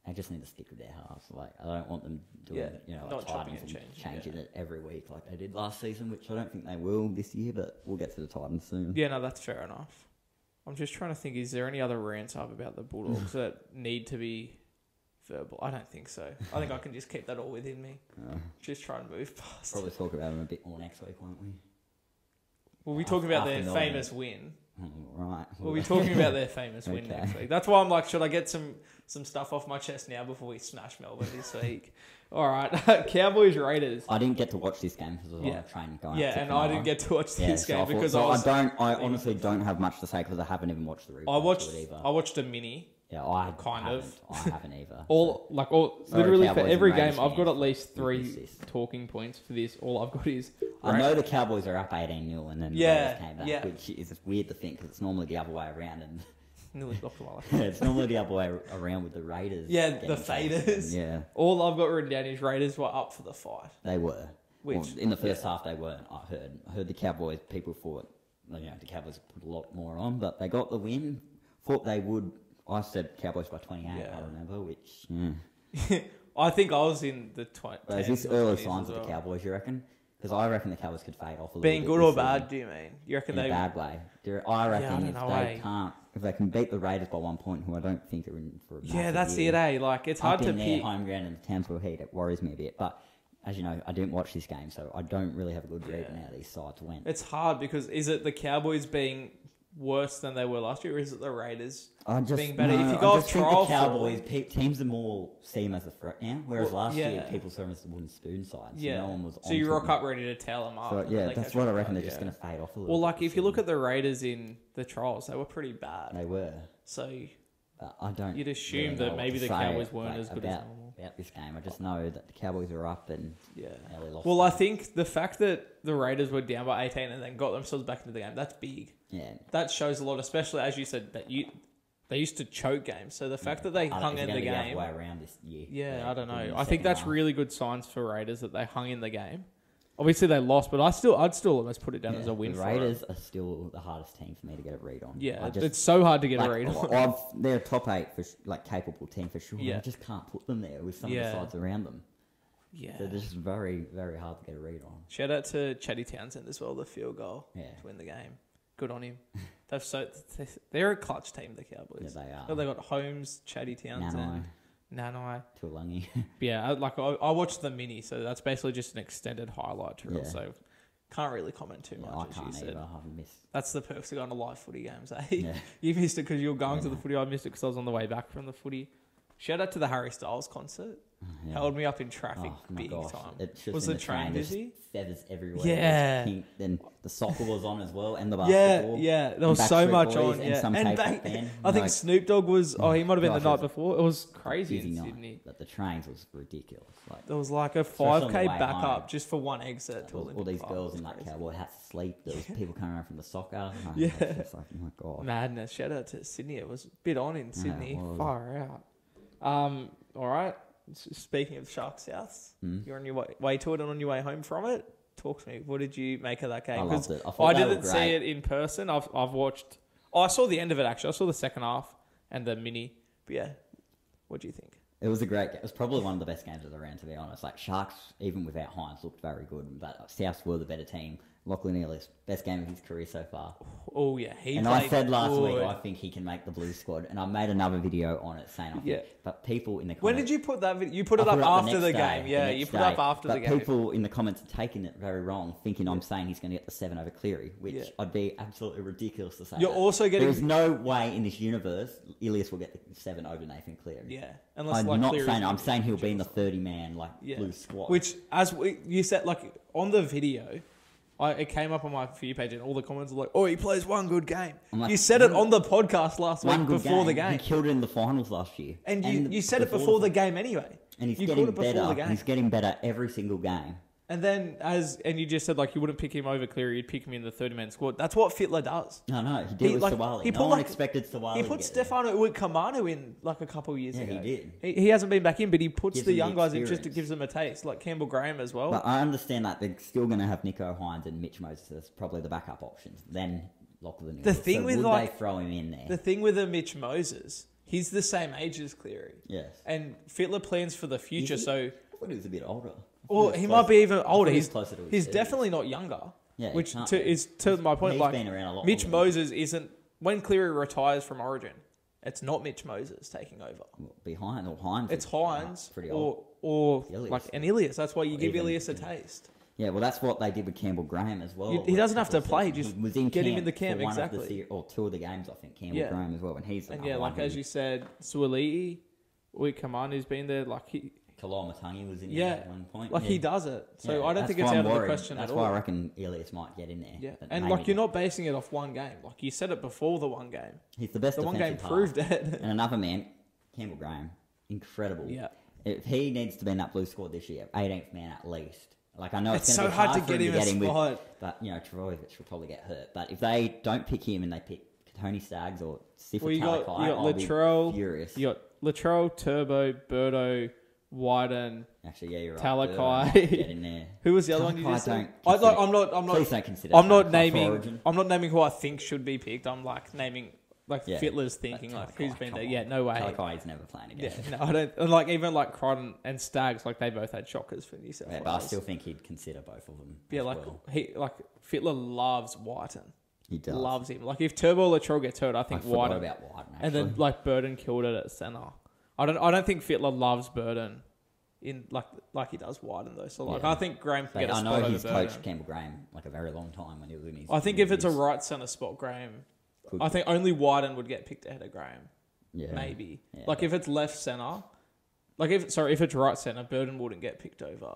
they just need to stick with their halves. Like, I don't want them doing, not Titans and changing it every week like they did last season, which I don't think they will this year, but we'll get to the Titans soon. Yeah, no, that's fair enough. I'm just trying to think, is there any other rants I have about the Bulldogs that need to be verbal? I don't think so. I think I can just keep that all within me. Just try and move past. Probably talk about them a bit more next week, won't we? We'll be talking about their famous win. Right. We'll be talking about their famous win next week. That's why I'm like, should I get some stuff off my chest now before we smash Melbourne this week? All right. Cowboys Raiders. I didn't get to watch this game because I was on training going. Yeah, and I didn't get to watch this game because I honestly don't have much to say because I haven't even watched the replay. I watched a mini. Yeah, I haven't either. Literally for every game, I've got at least 3 talking points for this. All I've got is... I know the Cowboys are up 18-0 and then the Raiders came back, which is weird to think because it's normally the other way around. And it's normally the other way around with the Raiders. Yeah, the faders. Yeah. All I've got written down is Raiders were up for the fight. They were. In the first half, they weren't. I heard the Cowboys, people thought, the Cowboys put a lot more on, but they got the win. Thought they would... I said Cowboys by 28, I remember, which... I think I was in the 20. Is this early signs of the Cowboys, you reckon? Because I reckon the Cowboys could fade off a little bit. Being good or bad, do you mean? You reckon in a bad way. I reckon if they can beat the Raiders by 1 point, who I don't think are in for a massive that's year, it, eh? Like, it's hard to pick. Their home ground in the Townsville Heat, it worries me a bit. But, as you know, I didn't watch this game, so I don't really have a good read on how these sides went. It's hard because is it the Cowboys being worse than they were last year, or is it the Raiders being better? If you go off trial, the Cowboys teams are more see them as a threat now, whereas last year people saw them as the wooden spoon side. So no one was. So you rock up ready to tell them up. So that's what I reckon. They're just going to fade off a little. Well, like if you look at the Raiders in the trials, they were pretty bad. They were. So I don't. You'd assume that maybe the Cowboys weren't as good as normal. About this game, I just know that the Cowboys are up and nearly lost. Well, I think the fact that the Raiders were down by 18 and then got themselves back into the game, that's big. Yeah, that shows a lot, especially as you said that they used to choke games. So the fact that they hung in the game, the other way around this year. Yeah, I don't know. I think that's really good signs for Raiders that they hung in the game. Obviously they lost, but I'd still almost put it down as a win. The Raiders are still the hardest team for me to get a read on. Yeah, it's so hard to get a read on. They're a top 8 for capable team for sure. Yeah. I just can't put them there with some of the sides around them. Yeah, they're just very, very hard to get a read on. Shout out to Chatty Townsend as well, the field goal to win the game. Good on him. They're a clutch team, the Cowboys. Yeah, they are. So they got Holmes, Chatty Townsend. Nanai. Tuolangi. Yeah, I watched the mini, so that's basically just an extended highlight reel, so can't really comment too much, as you said. I've missed. That's the perks of going to live footy games, eh? Yeah. You missed it because you were going to the footy. I missed it because I was on the way back from the footy. Shout out to the Harry Styles concert. Held me up in traffic big gosh. time. It's just Was in the train busy? Feathers everywhere. Yeah. Pink. Then the soccer was on as well, and the basketball. Yeah. There was so much Boys on. and Yeah. some And K-pop band. I think Snoop Dogg was. Oh, he might have been the gosh, night before. It was crazy busy in night, Sydney. but the trains was ridiculous. Like There was like a Especially on the 5K way backup home. just for one exit. To all Olympic these Park. girls It in was like crazy. cowboy hats asleep. There was people coming around from the soccer. Yeah. It's just like, oh my god. Madness. Shout out to Sydney. It was a bit on in Sydney. it was. Far out. All right. Speaking of Sharks Souths, you're on your way to it and on your way home from it. Talk to me. What did you make of that game? I loved it. I thought I they were didn't see great. it in person. I've watched. Oh, I saw the end of it actually. I saw the second half and the mini. But yeah, what do you think? It was a great game. It was probably one of the best games of the round, to be honest. Like Sharks, even without Hines, looked very good, but Souths were the better team. Lachlan Ellis, best game of his career so far. Oh yeah, And I said last week good. I think he can make the Blues squad, and I made another video on it saying I think. Yeah. But people in the comments, When did you put that video? You put it I up put after the next game. day, Yeah, the you next put it up day. after the But game. people in the comments are taking it very wrong, thinking I'm saying he's going to get the 7 over Cleary, which Yeah. I'd be absolutely ridiculous to say. You're that. also getting- There's no way in this universe Ilias will get the 7 over Nathan Cleary. Yeah, unless I'm like not Cleary's saying. I'm injured. saying he'll be in the 30-man Blues squad. Which, you said, like on the video, it came up on my For You page, and all the comments were like, "Oh, he plays one good game." I'm like, You said it on the podcast last week one good before the game, He killed it in the finals last year, and you said it before the game anyway. And he's you getting called it before better. the game. He's getting better every single game. And then you just said like you wouldn't pick him over Cleary, you'd pick him in the 30-man squad. That's what Fittler does. No, he did with Sawali. No one expected Sawali. He put Stefano Uikamanu in like a couple of years Yeah, ago. he did. He hasn't been back in, but he puts Gives the him young the guys in just to experience. gives them a taste, like Campbell Graham as well. But I understand that they're still going to have Nico Hines and Mitch Moses as probably the backup options. Then Lachlan. The thing with, would like, they throw him in there? The thing with a Mitch Moses, he's the same age as Cleary. Yes. And Fittler plans for the future, Is he? so... I thought he was a bit older. Or he might be even older. He's closer to his He's 30s. definitely not younger. Yeah, he which can't be. is to my point. He's Like been around a lot Mitch longer. Moses isn't when Cleary retires from Origin. It's not Mitch Moses taking over. Behind or Hines. It's is Hines pretty old. or Ilias. like an Ilias. That's why you give Even- Ilias a taste. Yeah, well, that's what they did with Campbell Graham as well. He doesn't have to play, He just was in get him camp in the camp, for one exactly. of the or 2 of the games, I think. Campbell Yeah. Graham as well, and he's And another yeah, one like as who- you said, Suoli'i, Uikamanu's been there. Like he, Kalama Matangi was in yeah, there at one point. like Yeah. he does it. So Yeah, I don't that's think it's why out I'm of the worried. question That's at why all. I reckon Elias might get in there. Yeah, but and maybe like you're not basing it off one game. Like you said it before the one game. He's the best The one game defensive proved half. it. And another man, Campbell Graham, incredible. Yeah. If he needs to be in that blue squad this year, 18th man at least. Like I know it's, It's going so be hard to for get him a with, spot. but you know Travojevic will probably get hurt. But if they don't pick him and they pick Tony Staggs or Sifa Well, you got I'll be Latrell, furious. you got Latrell, Turbo, Birdo, Wyden. Actually, yeah, you're right. Talakai. Get in there. Who was the other one you Talakai, just said? don't I'm not. Please don't consider. I'm not Talakai for naming. Origin. I'm not naming who I think should be picked. I'm like naming Yeah. Fittler's thinking like who's Talakai, been come there. on. Yeah, no way. Talakai's never playing again. Yeah, no, I don't. And like even like Crichton and Staggs, like they both had shockers for New South Yeah, Wales. but I still think he'd consider both of them. Yeah, as like well. Fittler loves Whiten. He does. Loves him. Like if Turbo Latrell gets hurt, I I think forgot Whiten. about Whiten, And then actually. like Burden killed it at centre. I don't think Fittler loves Burden in like he does Wyden though. So like Yeah. I think Graham can So get a I spot know over he's Burden. coached Campbell Graham like a very long time when he was in his. I think if it's a years. right centre spot, Graham. Could I be. think only Wyden would get picked ahead of Graham. Yeah. Maybe. Yeah, Like but- if it's left centre, like if it's right centre, Burden wouldn't get picked over.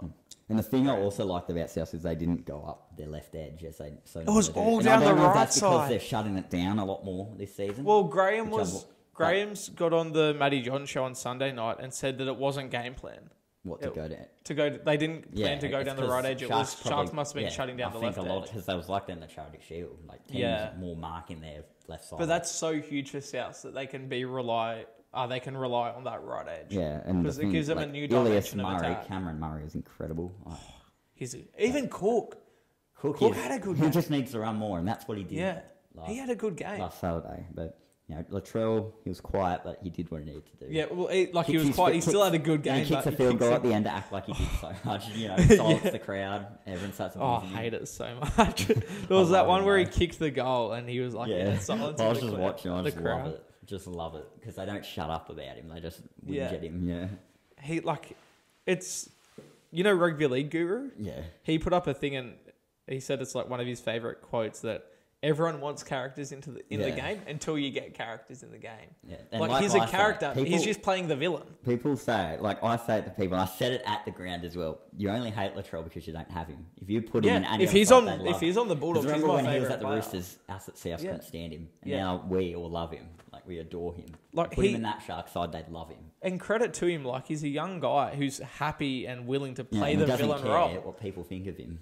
And the thing I also liked about South is they didn't go up their left edge as they so. It was all down the right that's because side. they're shutting it down a lot more this season. Well, Graham Which was. Graham's got on the Matty John show on Sunday night and said that it wasn't game plan what to go down? They didn't plan to go it's down the 'cause right edge. It was probably- Sharks must have been shutting down I the think left a lot edge. because they was like that in the Charity Shield, like teams Yeah. more marking their left side. But that's so huge for South that they can rely on that right edge. yeah, and because the it thing, gives them a like, new Ilias dimension of Murray, attack. Cameron Murray is incredible. Like, Even Cook. Cook had a good He game. just needs to run more, and that's what he did. Yeah, he had a good game. last Saturday, but you know, Latrell, he was quiet, but he did what he needed to do. Yeah, well, he was Kicks quiet. He his- still had a good game. And he kicks but a field kicks goal it- at the end to act like he did so much. You know, silence the crowd. Everyone starts. Oh, I abusing him. hate it so much. There was that love one it, where he mate. kicked the goal and he was like, Yeah, silence I was the just crowd- watching. I the just love crowd. it. Just love it because they don't shut up about him. They just whinge Yeah. at him. Yeah, He it's rugby league guru. yeah. He put up a thing and he said it's like one of his favorite quotes that everyone wants characters in the game until you get characters in the game. Yeah. And like he's a character. He's just playing the villain. People say, like I say it to people, and I said it at the ground as well. You only hate Latrell because you don't have him. If you put him in any if he's on the Bulldogs, he's my when he was favourite at the player. Roosters, us at South couldn't stand him, and now we all love him. Like we adore him. Like put him in that Shark side, they'd love him. And credit to him, like he's a young guy who's happy and willing to play the villain care role. What people think of him.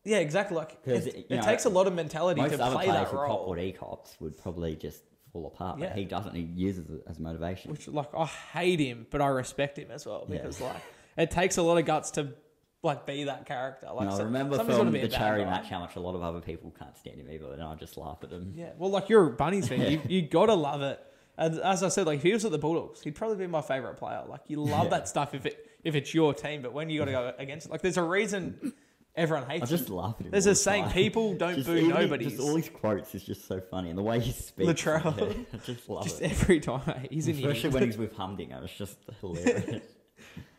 Yeah, exactly. Like it takes a lot of mentality to play that role. Cop what he cops would probably just fall apart, but he doesn't. He uses it as motivation. Which, like, I hate him, but I respect him as well because, like, it takes a lot of guts to, like, be that character. Like, I remember from the charity match how much a lot of other people can't stand him either, and I just laugh at them. Yeah, well, like, you're a Bunnies fan. You gotta love it. And as I said, like, if he was at the Bulldogs, he'd probably be my favourite player. Like, you love that stuff if it's your team, but when you got to go against it, like, there's a reason everyone hates him. I just laugh at him. There's a saying, people don't boo nobody. Just all his quotes is just so funny, and the way he speaks. Latrell. I just love just it. Every time. He's Especially when he's with Humdinger. It's just hilarious.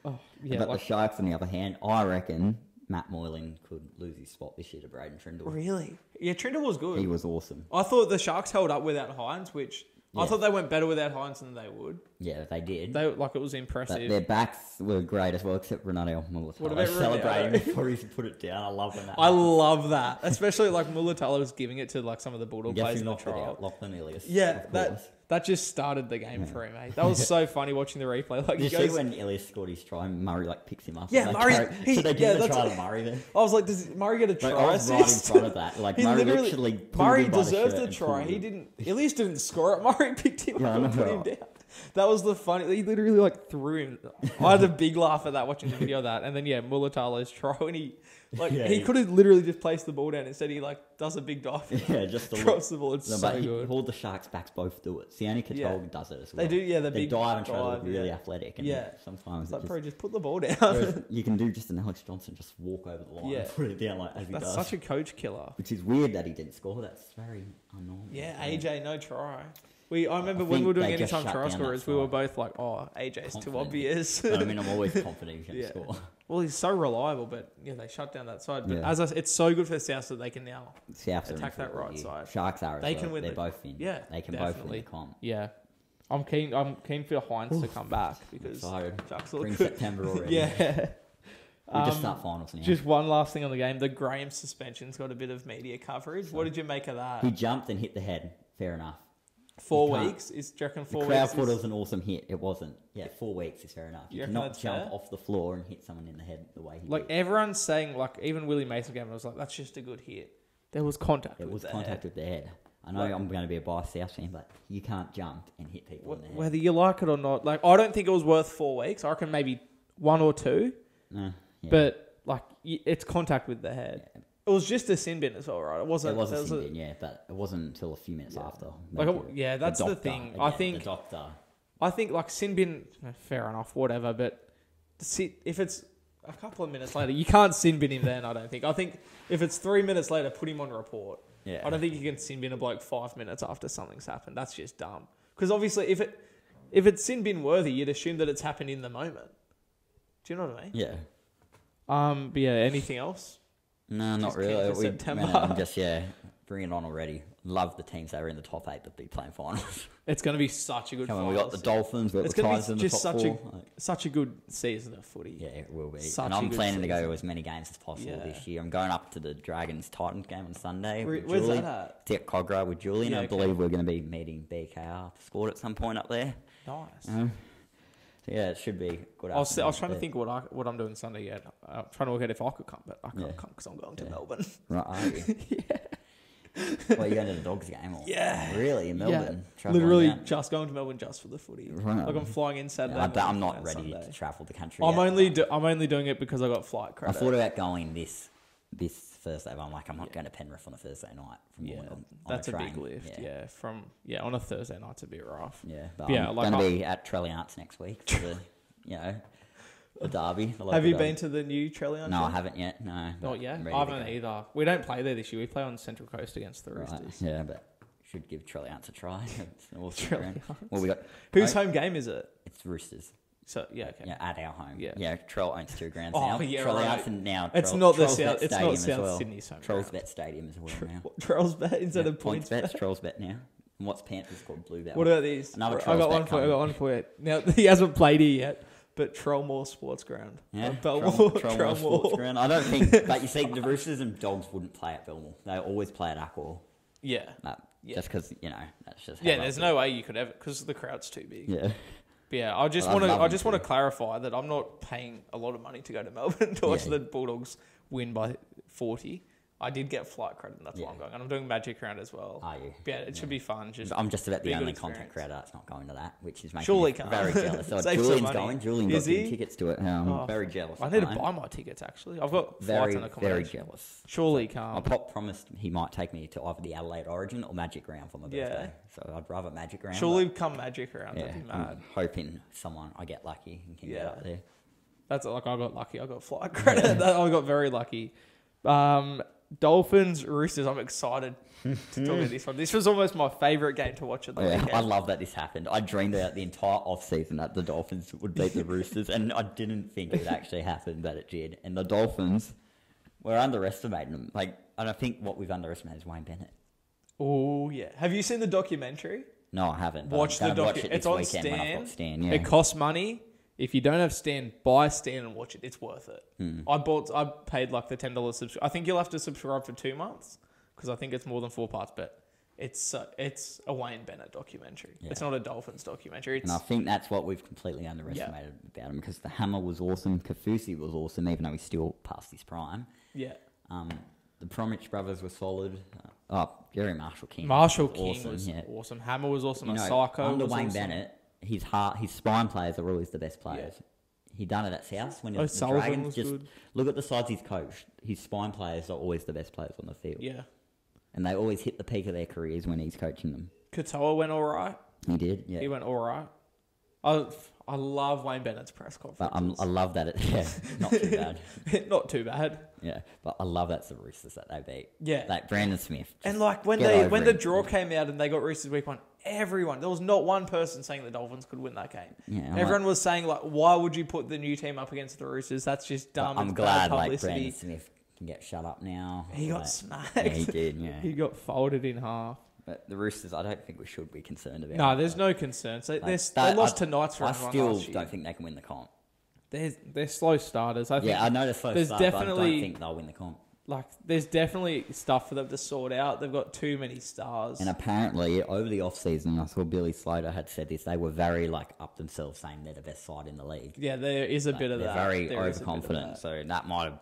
But the Sharks, on the other hand, I reckon Matt Moylan could lose his spot this year to Braden Trindle. Really? Yeah, Trindle was good. He was awesome. I thought the Sharks held up without Hines, which I thought they went better without Hines than they would. Yeah, they did. It was impressive. But their backs were great as well, except Renato Mulatalo. What about celebrating before he put it down? I love when that I love that. Especially like Mulatalo was giving it to like some of the Bulldog players in the trial. Lachlan Ilias. Yeah, that just started the game for him, mate. That was so funny watching the replay. Like, you see when Ilias scored his try, Murray like picks him up. Yeah, Murray. So they give the try to Murray then. I was like, does Murray get a try? I was right in front of that. Like Murray literally Murray deserved the try. He didn't. Ilias didn't score it. Murray picked him up and put him down. That was the funny. He literally like threw him. I had a big laugh at that watching the video of that. And then Mulatalo's try when he could have literally just placed the ball down. Instead he like does a big dive. Yeah, just drops the ball. It's so good. All the Sharks backs both do it. Sione Katoa does it as well. They do. Yeah, the big dive and try to look really athletic. And sometimes it's like, just put the ball down. You can do just an Alex Johnson, just walk over the line and put it down like as he does. That's such a coach killer. Which is weird that he didn't score. That's very unnormal. Yeah, AJ no try. I remember when we were doing anytime try scorers, we were both like, "Oh, AJ's too obvious." I mean, I'm always confident he can score. Well, he's so reliable, but they shut down that side. But as it's so good for the South that they can now attack that right side. Sharks are. They can win. They're both in. Yeah, they can both win the comp. Yeah, I'm keen for Hines to come back because Sharks look good. September already. Yeah. We just start finals now. Just one last thing on the game. The Graham suspension's got a bit of media coverage. What did you make of that? He jumped and hit the head. Fair enough. 4 weeks? Do you reckon 4 weeks? The crowd thought it was an awesome hit. It wasn't. Yeah, 4 weeks is fair enough. You cannot jump off the floor and hit someone in the head the way he did. Everyone's saying, even Willie Mason game was like, that's just a good hit. There was contact with the head. I know I'm going to be a biased South fan, but you can't jump and hit people in the head. Whether you like it or not. I don't think it was worth 4 weeks. I reckon maybe 1 or 2. But, it's contact with the head. Yeah. It was just a sin bin as well, right? It was a sin bin, but it wasn't until a few minutes after. That's the thing. Again, I think the doctor. I think sin bin, fair enough, whatever. But if it's a couple of minutes later, you can't sin bin him then. I don't think. I think if it's 3 minutes later, put him on report. Yeah. I don't think you can sin bin a bloke 5 minutes after something's happened. That's just dumb. Because obviously, if it's sin bin worthy, you'd assume that it's happened in the moment. Do you know what I mean? Yeah. But anything else? No, not really. September. I'm just, bring it on already. Love the teams that are in the top 8 that be playing finals. It's going to be such a good finals. We got the Dolphins, we got the Tigers in the top 4. Such a good season of footy. Yeah, it will be. And I'm planning to go to as many games as possible this year. I'm going up to the Dragons-Titans game on Sunday. Where's that at? It's at Cogra with Julian. I believe we're going to be meeting BKR to score at some point up there. Nice. Yeah, it should be good. I was trying to think what I'm doing Sunday yet. I'm trying to work out if I could come, but I can't come because I'm going to Melbourne. Right, are you? Well, you're going to the Dogs game? Or? Yeah. Really, in Melbourne? Yeah. Literally just going to Melbourne just for the footy. Right. I'm flying in Saturday. I'm not ready to travel the country I'm only doing it because I got flight credit. I thought about going this Thursday, but I'm like, I'm not going to Penrith on a Thursday night. That's a big lift. Yeah, on a Thursday night's a bit rough. Yeah, but I'm going to be at Trelliarts next week for the derby. Have you been to the new Trelliarts? No, I haven't yet. No, not yet. I haven't either. We don't play there this year. We play on Central Coast against the Roosters. Right. Yeah, but should give Trelliarts a try. It's an awesome ground. Well, we got whose home game is it? It's Roosters. So yeah, okay. Yeah, at our home. Yeah. Yeah, Troll owns 2 grounds Oh, now. yeah, Troll right. owns and now It's Troll- not the Trolls South. Bet It's Stadium not as South well. Sydney's home Trolls ground. Bet Stadium as well now. Trolls Bet instead Yeah, of points Bet's bet. Trolls Bet now. And what's Panthers called? Blue Bet. What about these? Another I Trolls got Bet one for you. I coming. got one for you. Now he hasn't played here yet, but Trollmore Sports Ground. Yeah, Belmore. Trollmore Sports Ground. I don't think, but you see, the Roosters and Dogs wouldn't play at Belmore. They always play at Accor. Yeah. Yeah. Just because that's just. Yeah, there's no way you could ever because the crowd's too big. Yeah. But yeah, I just want to clarify that I'm not paying a lot of money to go to Melbourne to watch the Bulldogs win by 40. I did get flight credit, and that's why I'm going. And I'm doing Magic Round as well. Are you? Yeah, it should be fun. I'm just about be the a good only experience. content creator that's not going to that, which is making Surely me can't. very jealous. So Save some Julian's money. going. Julian Is got he? tickets to it. I'm very jealous. I need to buy my tickets, actually. I've got very, flights and accommodation. very jealous. Surely My can't. pop promised he might take me to either the Adelaide Origin or Magic Round for my birthday. So I'd rather Magic Round. Surely come Magic Round. Yeah, That'd be I'm mad. hoping I get lucky and can get up there. That's like I got lucky. I got flight credit. I got very lucky. Dolphins, Roosters. I'm excited to talk about this one. This was almost my favourite game to watch at the weekend. I love that this happened. I dreamed out the entire off-season that the Dolphins would beat the Roosters, and I didn't think it would actually happen, but it did. And the Dolphins, we're underestimating them. And I think what we've underestimated is Wayne Bennett. Oh, yeah. Have you seen the documentary? No, I haven't. Watch the documentary. It's on Stan. When I've got Stan, yeah. It costs money. If you don't have Stan, buy Stan and watch it. It's worth it. I paid like the $10 subscription. I think you'll have to subscribe for 2 months because I think it's more than 4 parts. But it's a Wayne Bennett documentary. Yeah. It's not a Dolphins documentary. And I think that's what we've completely underestimated about him because the hammer was awesome. Kafusi was awesome, even though he's still past his prime. Yeah. The Promich brothers were solid. Jerry Marshall King. Was awesome. Hammer was awesome. Psycho under was Wayne awesome. Bennett, his spine players are always the best players. Yeah. He done it at South when he was the Dragons. Just good. Look at the sides he's coached. His spine players are always the best players on the field. Yeah. And they always hit the peak of their careers when he's coaching them. Katoa went all right. He did, yeah. He went all right. I love Wayne Bennett's press conference. But I love that not too bad. Not too bad. Yeah, but I love that's the Roosters that they beat. Yeah. Like Brandon Smith. And when the draw came out and they got Roosters week 1, everyone, there was not one person saying the Dolphins could win that game. Yeah, everyone was saying why would you put the new team up against the Roosters? That's just dumb. I'm glad Brandon Smith can get shut up now. He got smacked. Yeah, he did, yeah. He got folded in half. But the Roosters, I don't think we should be concerned about. No, there's no concerns. They lost to Knights for everyone last year. I still don't think they can win the comp. They're slow starters. I know they're slow starters, but I don't think they'll win the comp. There's definitely stuff for them to sort out. They've got too many stars. And apparently, over the off-season, I saw Billy Slater had said this, they were very up themselves, saying they're the best side in the league. Yeah, there is a bit of that. They're very overconfident, so that might have...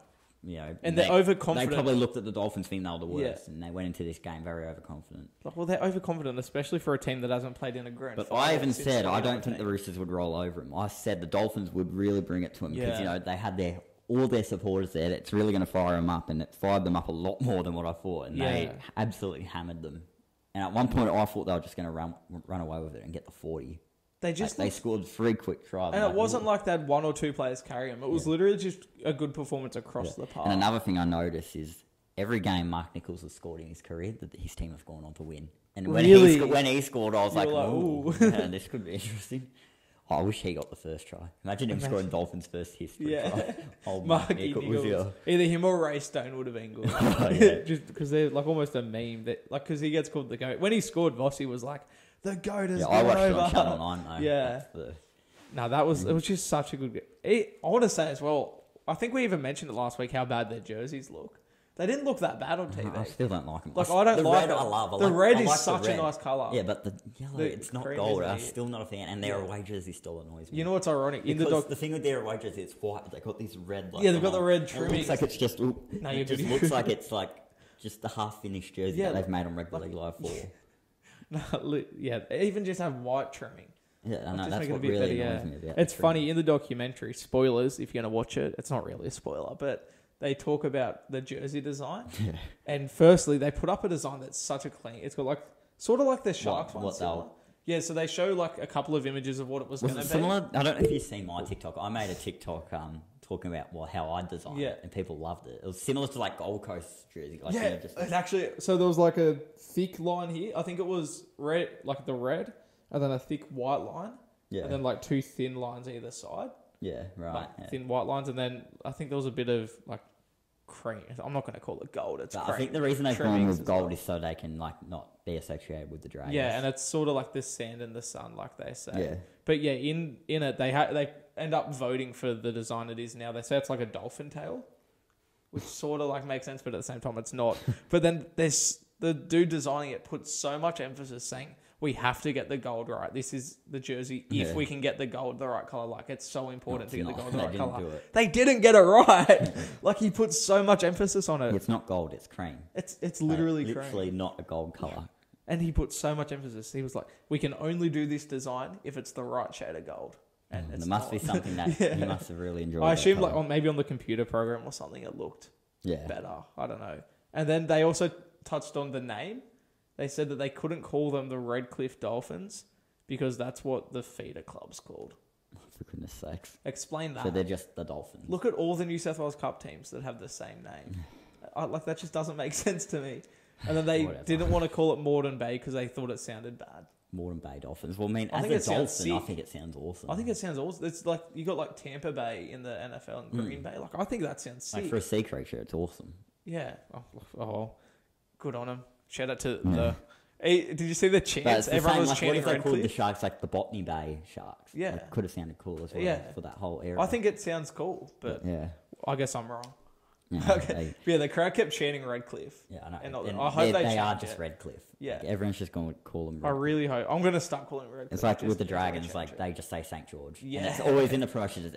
and they're overconfident. They probably looked at the Dolphins thinking they were the worst, and they went into this game very overconfident. Well, they're overconfident, especially for a team that hasn't played in a grand final. But I even said I don't think the Roosters would roll over them. I said the Dolphins would really bring it to them because they had all their supporters there. It's really going to fire them up, and it fired them up a lot more than what I thought. And they absolutely hammered them. And at one point, I thought they were just going to run away with it and get the 40. They scored 3 quick tries. And it wasn't like they had 1 or 2 players carry them. It was literally just a good performance across the park. And another thing I noticed is every game Mark Nichols has scored in his career, that his team have gone on to win. And when he scored, I was like, ooh, this could be interesting. I wish he got the first try. Imagine him scoring Dolphins' first history try. Mark Nichols. Either him or Ray Stone would have been good. Just because they're almost a meme. Because he gets called the GOAT. When he scored, Vossi was like, the GOAT has gone over. I watched it on Channel 9 though. Yeah. It was just such a good game. I want to say as well, I think we even mentioned it last week how bad their jerseys look. They didn't look that bad on TV. I still don't like them. I don't like red. I love. The red is such a nice colour. Yeah, but the yellow, it's not gold. I'm still not a fan. And their away jersey still annoys me. You know what's ironic? The thing with their away jersey, it's white, but they've got these red. They've got the red trimming. It looks like it's just. It just looks like it's just the half-finished jersey that they've made on Rugby League Live 4. Even just have white trimming. Yeah, I know. That's what really annoys me about it. It's funny, in the documentary, spoilers, if you're going to watch it, it's not really a spoiler, but they talk about the jersey design. Yeah. And firstly, they put up a design that's such a clean... It's got sort of like the Sharks one. Yeah, so they show a couple of images of what it was going to be. Similar? I don't know if you've seen my TikTok. I made a TikTok talking about how I designed it, and people loved it. It was similar to Gold Coast jersey. It actually... So there was a thick line here. I think it was red, the red, and then a thick white line. Yeah. And then like 2 thin lines either side. Yeah, right. Like thin white lines. And then I think there was a bit of like cream. I'm not going to call it gold. It's cream. I think the reason they've gone with gold is so they can like not be associated with the Dragons. Yeah, and it's sort of like the sand and the sun, like they say. Yeah. But yeah, in it, they end up voting for the design it is now. They say it's like a dolphin tail, which sort of like makes sense, but at the same time it's not. But then there's the dude designing it puts so much emphasis saying, we have to get the gold right. This is the jersey. If we can get the gold the right color, like it's so important to get the gold the right color. They didn't get it right. Like he puts so much emphasis on it. It's not gold. It's cream. It's literally cream. Literally not a gold color. And he put so much emphasis. He was like, we can only do this design if it's the right shade of gold. And there must be something that he must have really enjoyed. I assume like maybe on the computer program or something it looked better. I don't know. And then they also touched on the name. They said that they couldn't call them the Redcliffe Dolphins because that's what the feeder club's called. For goodness sakes. Explain that. So they're just the Dolphins. Look at all the New South Wales Cup teams that have the same name. Like that just doesn't make sense to me. And then they didn't want to call it Moreton Bay because they thought it sounded bad. Moreton Bay Dolphins. Well, I mean, I think as a Dolphin, I think it sounds awesome. I think it sounds awesome. It's like you got like Tampa Bay in the NFL and Green Bay. Like I think that sounds sick. Like for a sea creature, it's awesome. Yeah. Oh, good on them. Shout out to the. Hey, did you see the chants? Everyone was chanting Redcliffe. What if they called the Sharks like the Botany Bay Sharks? Yeah. Like, could have sounded cool as well for that whole area. I think it sounds cool, but I guess I'm wrong. Yeah, okay. The crowd kept chanting Redcliffe. Yeah, I know. And I hope they are just Redcliffe. Yeah. Like, everyone's just going to call them Redcliffe. I really hope. I'm going to start calling Redcliffe. It's like with the Dragons, like they just say St. George. Yeah. And it's always in the promotions.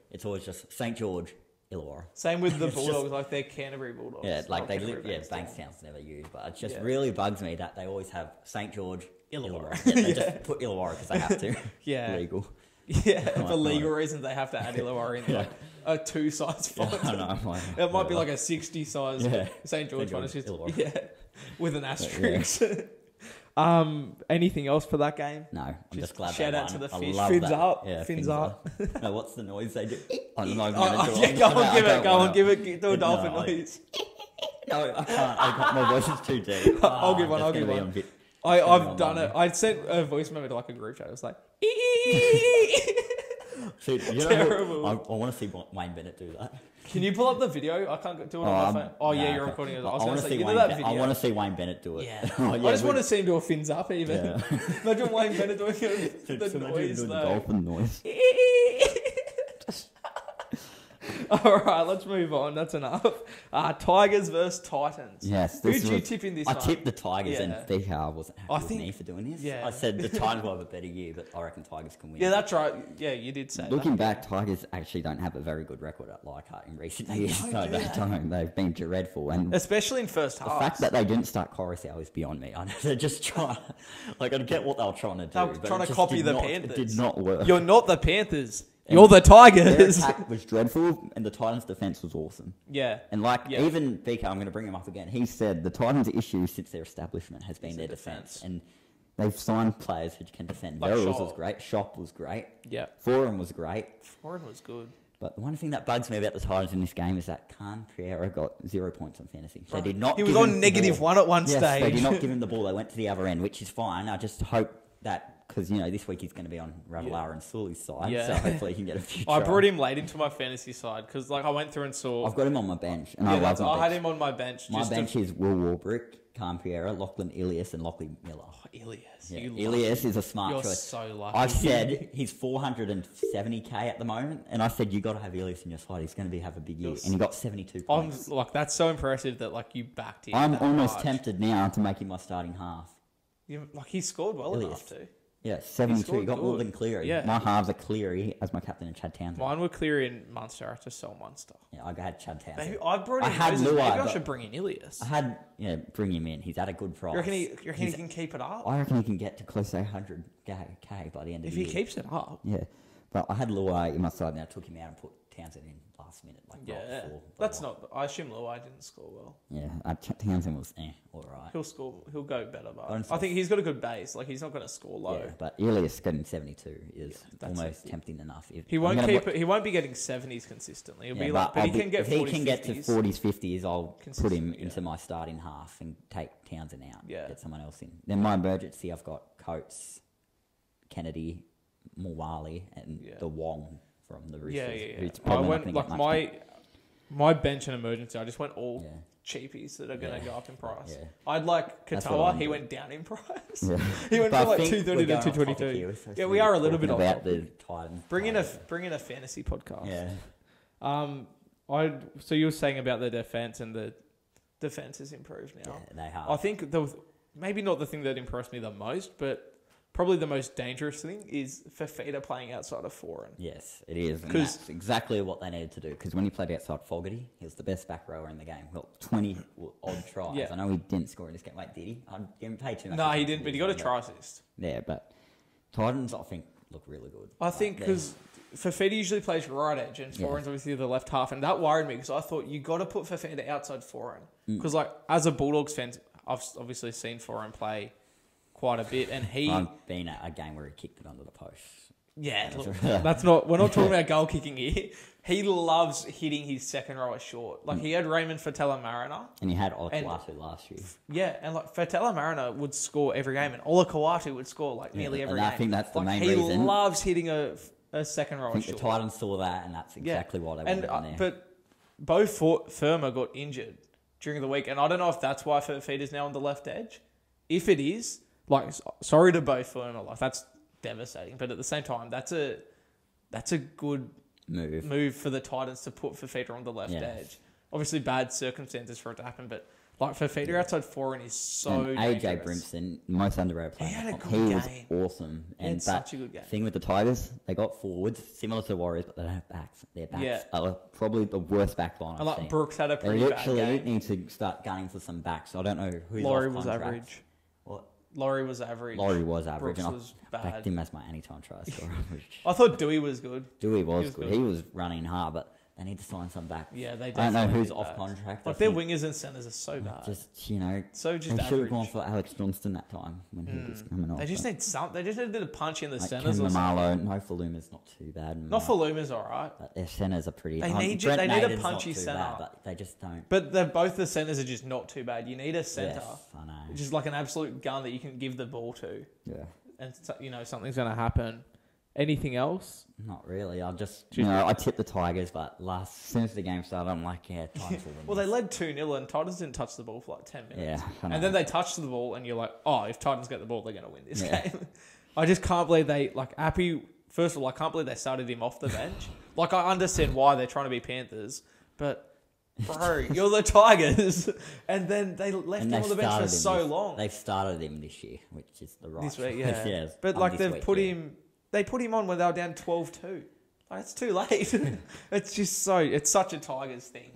It's always just St. George, Illawarra. Same with the Bulldogs, like they're Canterbury Bulldogs. Yeah, like Bankstown's never used, but it just really bugs me that they always have St. George, Illawarra. Yeah, they just put Illawarra because they have to. Yeah. Legal. Yeah, for legal reasons they have to add Illawarra in like a 2-size font. I know. It might be like a 60 size St. George one. It's just, with an asterisk. Anything else for that game? No, I'm just glad shout they out won. to the fish. Fins up. Yeah, fins up. No, what's the noise they do? I don't know. Go on, give it. Do a dolphin noise. No, I can't. My voice is too deep. I'll give one. I've done it. I sent a voice memo to like a group chat. It was like, see, terrible. I want to see Wayne Bennett do that. Can you pull up the video? I can't do it on my phone. Oh, yeah, you're recording it. I was going to say, you know that video? I want to see Wayne Bennett do it. Yeah. I just want to see him do a fins up even. Yeah. Imagine Wayne Bennett doing the noise though. The dolphin noise. All right, let's move on. That's enough. Tigers versus Titans. Yes. Who did you tip in this one? I tipped the Tigers and BKR wasn't happy with me for doing this. Yeah. I said the Tigers will have a better year, but I reckon Tigers can win. Yeah, that's right. Yeah, you did say Looking back, Tigers actually don't have a very good record at Leichhardt in recent years. No, they don't. They've been dreadful. And especially in first half. The fact that they didn't start Coruscant is beyond me. I know they're just trying. Like, I get what they were trying to do. They were trying to copy the Panthers. It did not work. You're not the Panthers. You're the Tigers. Their attack was dreadful, and the Titans' defense was awesome. Yeah. And even BK, I'm going to bring him up again. He said the Titans' issue since their establishment has been their defense. And they've signed players who can defend. Like Verrills was great. Shop was great. Yeah. Forum was great. Forum was good. But the one thing that bugs me about the Titans in this game is that Khan Pereira got 0 points on fantasy. They did not. He was on -1 at one stage. They did not give him the ball. They went to the other end, which is fine. I just hope that. Because, this week he's going to be on Ravalawa and Sully's side, so hopefully he can get a few I brought him late into my fantasy side, because I went through and saw... I've got him on my bench, and I love my bench. I had him on my bench. My bench is Will Warbrick, Khan Pereira, Lachlan Ilias, and Lockley Miller. Oh, Ilias. Yeah. Ilias is a smart choice. You're so lucky. I said he's 470k at the moment, and I said, you got to have Ilias in your side. He's going to have a big year, and he got 72 points. That's so impressive that you backed him. I'm almost tempted now to make him my starting half. He scored well enough to. Yeah, 72. He got more than Cleary. Yeah. My halves are Cleary as my captain and Chad Townsend. Mine were Cleary and Munster. I just sell Munster. Yeah, I had Chad Townsend. Maybe I brought in Moses. Maybe I should bring in Ilias. Bring him in. He's at a good price. You reckon he can keep it up? I reckon he can get to close to 100k by the end of the year. If he keeps it up. Yeah. But I had Luai in my side now. I took him out and put Townsend in last minute. That's not... I assume Luai didn't score well. Yeah, Townsend was all right. He'll score... He'll go better, but I think he's got a good base. He's not going to score low. Yeah, but Ilias getting 72 is almost tempting enough. He won't be getting 70s consistently. He'll be but he can get 40s, 50s. If he can get to 40s, 50s, I'll put him into my starting half and take Townsend out. Yeah. Get someone else in. Then my emergency, I've got Coates, Kennedy, Mawali and the Wong from the Roosters. Yeah. who's I probably not went gonna like get much my bench and emergency. I just went all Yeah. cheapies that are going to go up in price. Yeah. I'd like That's what Katoa. I'm He doing. went down in price. Yeah. He went But from I like think 230 we're to going off topic 222. here. We're supposed Yeah, to we be are a little talking bit off about the topic. Titans. Bring in a fantasy podcast. Yeah. So you were saying about the defense, and the defense has improved now. Yeah, they have. I think maybe not the thing that impressed me the most, but probably the most dangerous thing is Fafita playing outside of foreign. Yes, it is. And 'Cause- that's exactly what they needed to do. Because when he played outside Fogarty, he was the best back rower in the game. Well, 20 odd tries. Yeah. I know he didn't score in this game. Wait, did he? I didn't pay too much. No, he attention didn't, to but he this got a one, try assist. Yeah, but Titans, I think, look really good. I think they're- because Fafita usually plays right edge and foreign's obviously the left half, and that worried me because I thought you got to put Fafita outside foreign because like as a Bulldogs fan, I've obviously seen foreign play quite a bit, and I've been at a game where he kicked it under the post. Yeah, look, we're not talking about goal kicking here. He loves hitting his second rower short. Like he had Raymond Fatela Mariner. And he had Olakawatu last year. Yeah, and like Fatela Mariner would score every game, and Olakawatu would score like nearly every game. And I think that's the main he reason. He loves hitting a second rower I think short. the Titans saw that, and that's exactly what they wanted in there. But Bo Firma got injured during the week, and I don't know if that's why Fafita's now on the left edge. If it is, like, sorry to Bo Firma, like that's devastating. But at the same time, that's a good move for the Titans to put Fafita on the left edge. Obviously, bad circumstances for it to happen, but like Fafita outside foreign is so and dangerous. AJ Brimson, most underrated player. He had a good He game. was awesome. And that such a good game. thing with the Tigers, they got forwards similar to the Warriors, but they don't have backs. Their backs are probably the worst back line I've And like seen. Brooks had a They pretty bad literally game. need to start gunning for some backs. I don't know who's Laurie off was contract. average. What? Laurie was average. Laurie was average. Brooks and was I bad. backed him as my anytime try scorer. I thought Dewey was good. Dewey was good. He was running hard, but they need to sign some back. Yeah, they I don't know definitely who's need off that. contract. Like I their think wingers and centers are so bad. just So they just should have average. gone for Alex Johnston that time when he was coming off. They just but need some. They just need a bit of punch in the like centers Ken or something. Mamalo, no Faluma's not too bad. Not for Luma's all right, But their centers are pretty. They need Brent they need a Naden's not punchy too centre. bad, but they just don't. but both the centers are just not too bad. You need a center, Yes, I know. just like an absolute gun that you can give the ball to, Yeah, and something's going to happen. Anything else? not really. I tipped the Tigers, but since the game started, I'm like, yeah, Tigers will win. Well, they this. led 2-0 and Titans didn't touch the ball for like 10 minutes. Yeah, I know. And then they touched the ball and you're like, oh, if Titans get the ball, they're going to win this Yeah. game. I just can't believe Appy, first of all, I can't believe they started him off the bench. Like, I understand why they're trying to be Panthers, but, bro, you're the Tigers. And then they left him on the bench for so long. They've started him this year, which is the right This week, choice. yeah. But, like, they've put him... They put him on when they were down 12-2. Like, it's too late. It's just it's such a Tigers thing.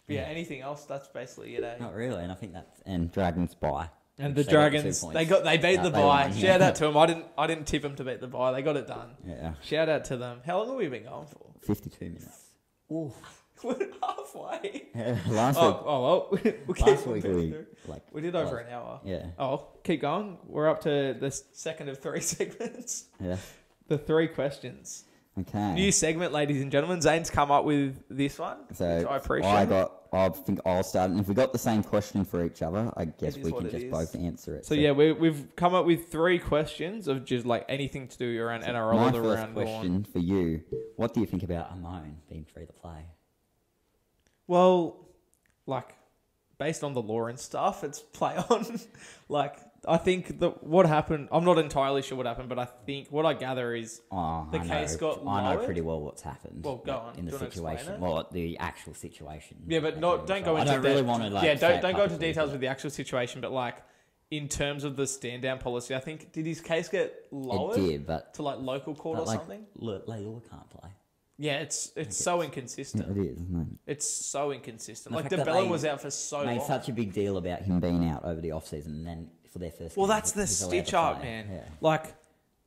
But yeah, anything else, that's basically it, eh? Not really, and I think and Dragons bye. And which the they got 2 Dragons, points. they beat the They bye. won, yeah. Shout out to them. I didn't tip them to beat the bye. They got it done. Yeah, Shout out to them. How long have we been going for? 52 minutes. Oof. We're halfway. Yeah, last Well, we'll keep last on week going through. We did over like- an hour. Yeah. Oh, keep going. We're up to the second of 3 segments. Yeah. The 3 questions. Okay. New segment, ladies and gentlemen. Zane's come up with this one. So which I appreciate. I think I'll start, and if we got the same question for each other, I guess is we what can it just is. both answer it. So yeah, we've come up with 3 questions of just like anything to do around NRL my or the first round question for you: what do you think about Amon being free to play? Well, like, based on the law and stuff, it's play on. Like, I think what happened, I'm not entirely sure what happened, but I think what I gather is the case got I know lowered. pretty well what's happened. Well, go on. in the Do you wanna explain situation. it? Well, the actual situation. Yeah, but don't go into I don't really want to like. say it don't go into publicly, details but with the actual situation, but like in terms of the stand down policy, I think did his case get lowered It did, but to like local court or something? Leilua can't play. Yeah, it's so inconsistent. It is, isn't it? It's so inconsistent. The Like fact that DeBella they was out for so Made long. such a big deal about him being out over the off season, and then for their first. Well, game, that's the he's allowed to stitch up, play. man. Yeah. Like,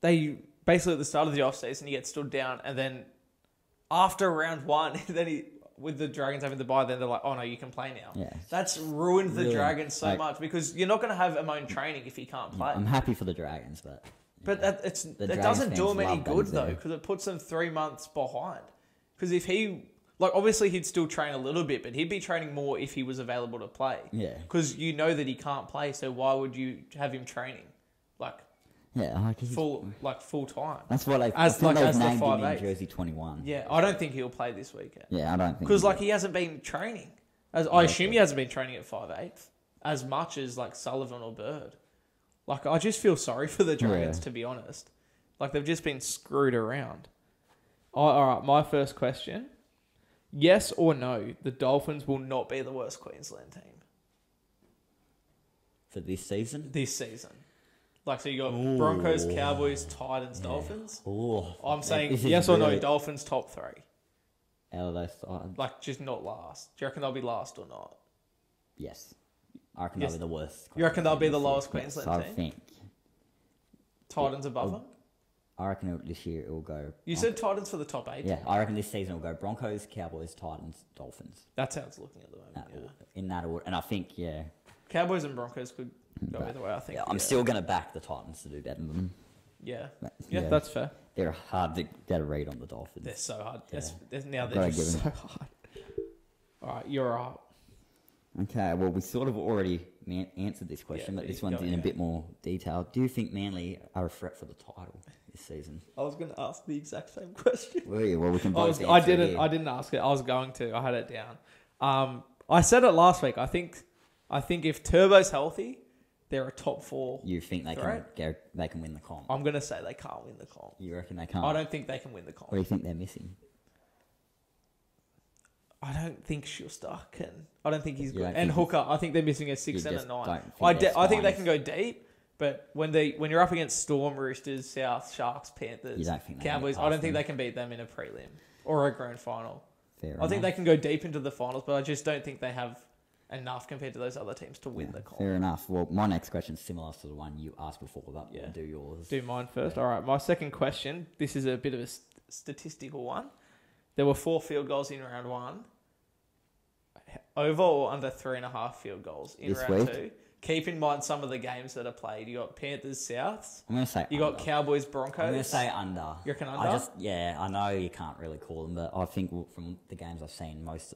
they basically at the start of the off season, he gets stood down, and then after round 1, then with the Dragons having the bye, then they're like, oh no, you can play now. Yeah. That's ruined the Really, Dragons so like- much because you're not going to have Amon training if he can't play. I'm happy for the Dragons, but But The that Dragons doesn't do fans him any love that good he's though, there. because it puts them 3 months behind. Because if he, like, obviously he'd still train a little bit, but he'd be training more if he was available to play. Yeah. Because you know that he can't play, so why would you have him training? Like, Yeah, full time. That's what they've named him in jersey 21. Yeah, I don't think he'll play this weekend. Yeah, I don't think because he hasn't been training. I assume he hasn't been training at 5'8" as much as like Sullivan or Bird. Like I just feel sorry for the Dragons to be honest. Like they've just been screwed around. All right, my first question: yes or no? The Dolphins will not be the worst Queensland team for this season. This season. Like, so you got Broncos, Cowboys, Titans, Dolphins. I'm saying yes or no, Dolphins top 3. Out of those sides. Like, just not last. Do you reckon they'll be last or not? Yes. I reckon they'll be the worst. You reckon they'll be the lowest Queensland team? I think. Titans above them? I reckon this year it will go... You said Titans for the top 8? Yeah, I reckon this season will go Broncos, Cowboys, Titans, Dolphins. That's how it's looking at the moment, In that order. And I think, Cowboys and Broncos could go either way, I think. Yeah, I'm still going to back the Titans to do better than them. Yeah. Yeah, that's fair. They're hard to get a read on the Dolphins. They're so hard. Yeah. They're just so hard. All right, you're right. Okay, well, we sort of already answered this question, but this one's in a bit more detail. Do you think Manly are a threat for the title this season? I was going to ask the exact same question. Were you? Well, we can both I didn't ask it. I was going to. I had it down. I said it last week. I think if Turbo's healthy, they're a top 4. You think they can win the comp? I'm going to say they can't win the comp. You reckon they can't? I don't think they can win the comp. What do you think they're missing? I don't think Schuster can. I don't think he's good. And Hooker, I think they're missing a 6 and a 9. I think they can go deep, but when you're up against Storm, Roosters, Souths, Sharks, Panthers, Cowboys, I don't think they can beat them in a prelim or a grand final. I think they can go deep into the finals, but I just don't think they have enough compared to those other teams to win the comp. Fair enough. Well, my next question is similar to the one you asked before, but we'll do yours. Do mine first. All right, my second question. This is a bit of a statistical one. There were 4 field goals in round 1. Over or under 3.5 field goals in round 2. Keep in mind some of the games that are played. You got Panthers Souths. I'm going to say you got Cowboys Broncos. I'm going to say under. You reckon under? I know you can't really call them, but I think from the games I've seen, most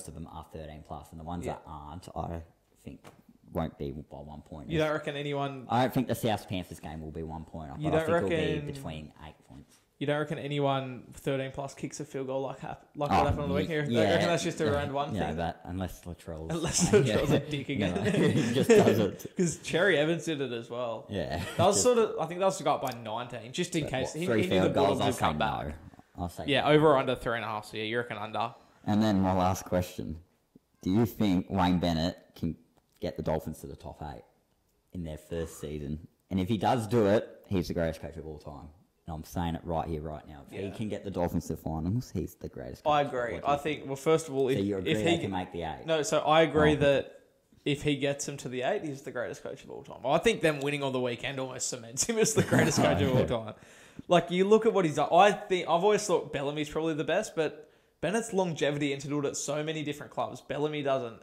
of them are 13 plus, and the ones that aren't, I think won't be by 1 point. You don't reckon anyone? I don't think the South Panthers game will be 1 point. I think it'll be between 8 points. You don't reckon anyone 13 plus kicks a field goal like what happened on the weekend? You reckon that's just a round 1 thing? Yeah, but unless Latrell's a dick again. He just does it. Because Cherry Evans did it as well. Yeah. That was I think that was got by 19, just in case. He knew the Bulldogs would come back. I'll say over or under 3.5, so you reckon under. And then my last question. Do you think Wayne Bennett can get the Dolphins to the top 8 in their first season? And if he does do it, he's the greatest coach of all time. And I'm saying it right here, right now. If he can get the Dolphins to the finals, he's the greatest coach. I agree. I think, well, first of all, if he can make the 8. No, so I agree that if he gets him to the 8, he's the greatest coach of all time. I think them winning on the weekend almost cements him as the greatest coach of all time. Like, you look at what he's done. I've always thought Bellamy's probably the best, but Bennett's longevity into it at so many different clubs. Bellamy doesn't.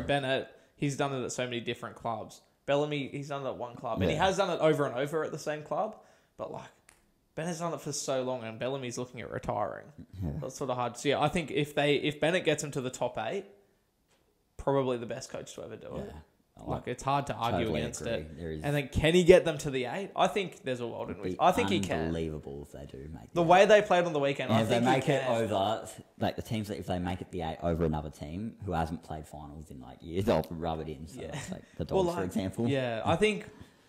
Bennett, he's done it at so many different clubs. Bellamy, he's done it at one club. And he has done it over and over at the same club. But, like, Bennett's done it for so long, and Bellamy's looking at retiring. Yeah. That's sort of hard to see. I think if Bennett gets him to the top 8, probably the best coach to ever do it. Like, it's hard to argue against it. And then can he get them to the 8? I think there's a world in which I think he can. Unbelievable if they do make the way they played on the weekend. I think if they make it over, like the teams that if they make it the 8 over another team who hasn't played finals in like years, they'll rub it in. So like the Dogs, for example. Yeah, I think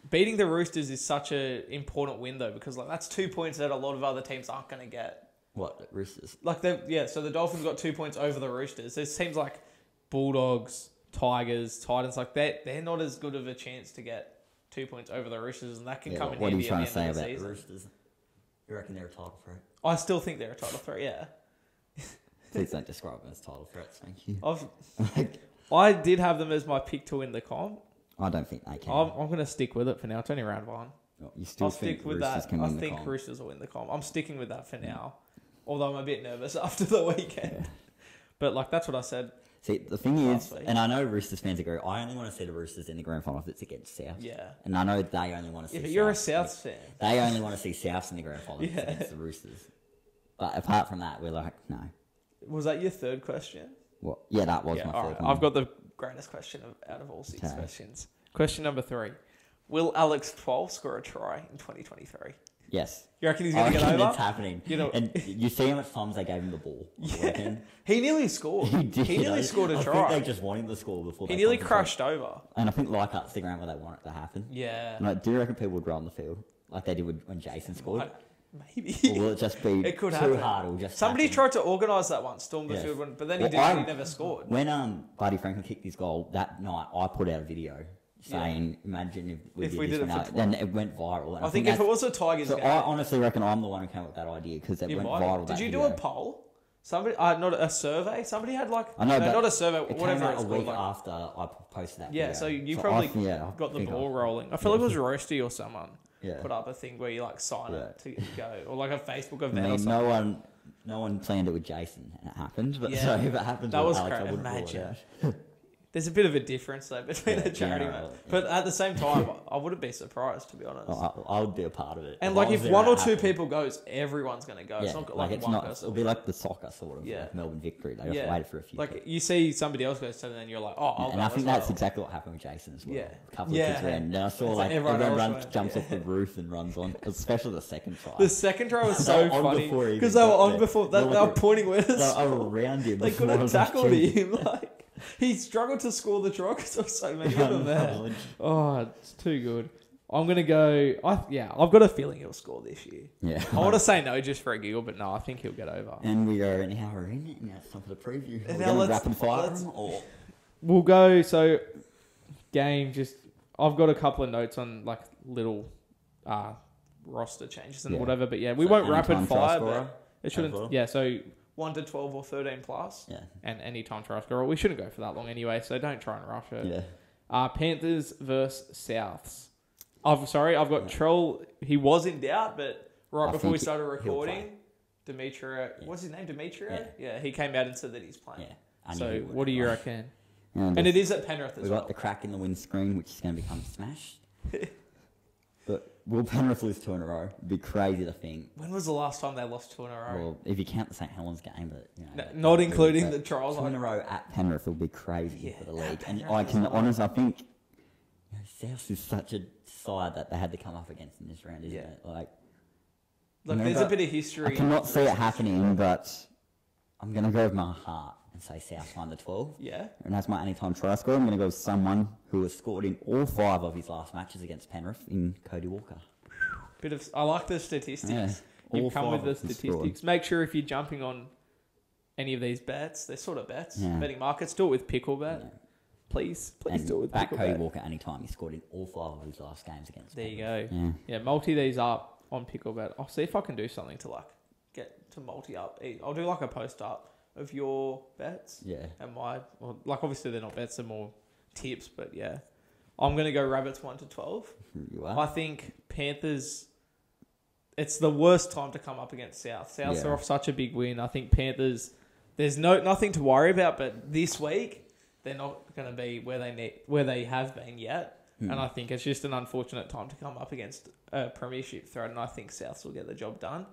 beating the Roosters is such an important win though, because like that's 2 points that a lot of other teams aren't going to get. What, the Roosters? Like so the Dolphins got 2 points over the Roosters. There's teams like Bulldogs, Tigers, Titans, like that. They're not as good of a chance to get 2 points over the Roosters, and that can come in handy at the end of the season. The Roosters? You reckon they're a title threat? I still think they're a title threat. Yeah. Please don't describe them as title threats. Thank you. I did have them as my pick to win the comp. I don't think they can. I'm going to stick with it for now. It's only round 1. You still think Roosters can win the comp? I think Roosters will win the comp. I'm sticking with that for now, although I'm a bit nervous after the weekend. Yeah. But like that's what I said. See, the thing is, and I know Roosters fans agree, I only want to see the Roosters in the grand final if it's against South. Yeah. And I know they only want to see but you're a Souths fan. They only want to see Souths in the grand final if it's against the Roosters. But apart from that, we're like, no. Was that your third question? What? Yeah, that was my third one. I've got the greatest question out of all 6 questions. Question number 3. Will Alex 12 score a try in 2023? Yes. You reckon he's going to get over? It's happening. And you see how much times they gave him the ball. Yeah. He nearly scored. He did. He nearly scored a try. I think they just wanted him to score before he nearly crashed over. And I think Leichhardt's the ground where they want it to happen. Yeah. Like, do you reckon people would run the field like they did when Jason scored? Maybe. Or will it just be it could too happen. hard? Or just Somebody tried to organise that one, storm the field, but then he never scored. When Buddy Franklin kicked his goal that night, I put out a video saying, imagine if we did this, then it went viral. And I think if it was a Tigers game. I honestly reckon I'm the one who came up with that idea because it went viral. Did you do a poll? Somebody, not a survey. Somebody had not a survey. It whatever came out it's a called. week after I posted that. Yeah, video. so you probably got the ball rolling. I feel like it was Roasty or someone put up a thing where you like sign it to go, or like a Facebook event. I mean, or something. no one planned it with Jason, and it happened. But so if it happens, that with was Alex, great. I wouldn't Imagine. rule it out. There's a bit of a difference though between a charity match. But at the same time, I wouldn't be surprised, to be honest. I would be a part of it. And like if one or two people goes, everyone's going to go. It's not like one person. It'll be like the soccer sort of like Melbourne victory. They just waited for a few. Like you see somebody else go, so then you're like, oh, I'll go. And I think that's exactly what happened with Jason as well. Yeah. A couple of kids ran. And I saw like everyone jumps off the roof and runs on, especially the second try. The second try was so funny because they were on before. They were pointing with us. They were around him. They could have tackled him. Like. He struggled to score the try because there were so many of them there. Oh, it's too good. I'm going to go... I've got a feeling he'll score this year. Yeah. I want to say no just for a giggle, but no, I think he'll get over. And we are an hour in. Now it's time for the preview. We're going to rapid fire them, or... We'll go... So, game, I've got a couple of notes on like little roster changes and whatever, but we won't rapid fire, but it shouldn't... Well. Yeah, so... 1 to 12 or 13 plus. Yeah. And any time try scorer. We shouldn't go for that long anyway, so don't try and rush it. Yeah. Panthers versus Souths. I've got Troll. He was in doubt, but before we started recording, Demetrio... What's his name? Demetrio? Yeah, he came out and said that he's playing. Yeah. So what do you reckon? And it is at Penrith as well. We've got the crack in the windscreen, which is going to become smashed. But will Penrith lose 2 in a row? It'd be crazy to think. When was the last time they lost 2 in a row? Well, if you count the St. Helens game, but not including the trials. 2 in a row at Penrith will be crazy for the league. And I can honestly, I think South is such a side that they had to come up against in this round, isn't it? Like, look, there's a bit of history. I cannot see it happening, but I'm going to go with my heart and say South 1 to 12. Yeah. And as my anytime try scorer, I'm going to go with someone who has scored in all 5 of his last matches against Penrith in Cody Walker. I like the statistics. Yeah, You've come with the statistics. Make sure if you're jumping on any of these bets, they're sort of bets. Yeah. Betting markets, do it with Picklebet. Yeah. Please do it with back Picklebet. Cody Walker anytime. He scored in all 5 of his last games against Penrith. There you go. Yeah, multi these up on Picklebet. I'll see if I can do something to get to multi up. I'll do like a post up of your bets. Yeah. And obviously they're not bets, they're more tips, but yeah. I'm going to go Rabbits 1 to 12. You are? I think Panthers, it's the worst time to come up against South. Souths are off such a big win. I think Panthers, there's nothing to worry about, but this week they're not going to be where they have been yet. And I think it's just an unfortunate time to come up against a premiership threat, and I think Souths will get the job done.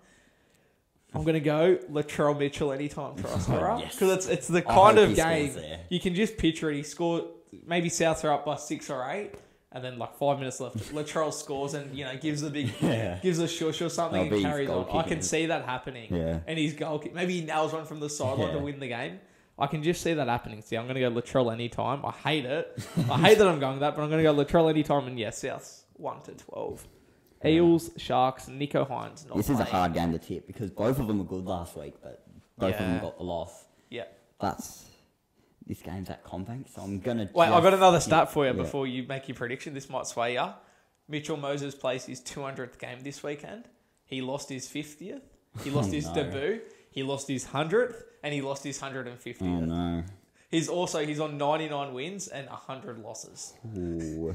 I'm going to go Latrell Mitchell anytime try scorer because it's the kind of game you can just picture it. He scored, maybe Souths are up by 6 or 8, and then 5 minutes left. Latrell scores and gives the big gives a shush or something and carries on. I can see that happening. Yeah. And his goal kick, maybe he nails one from the sideline to win the game. I can just see that happening. See, I'm going to go Latrell anytime. I hate it. I hate that I'm going that, but I'm going to go Latrell anytime and Souths 1 to 12. Eels, Sharks, Nico Hines. This is a hard game to tip because both of them were good last week, but both of them got the loss. Yeah. This game's at Combank, so I'm going to... Wait, I've got another stat for you before you make your prediction. This might sway you. Mitchell Moses plays his 200th game this weekend. He lost his 50th. He lost his debut. He lost his 100th, and he lost his 150th. Oh, no. He's on 99 wins and 100 losses. Ooh.